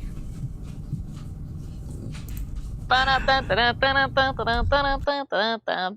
Ba-da-da-da-da-da-da-da-da-da-da-da.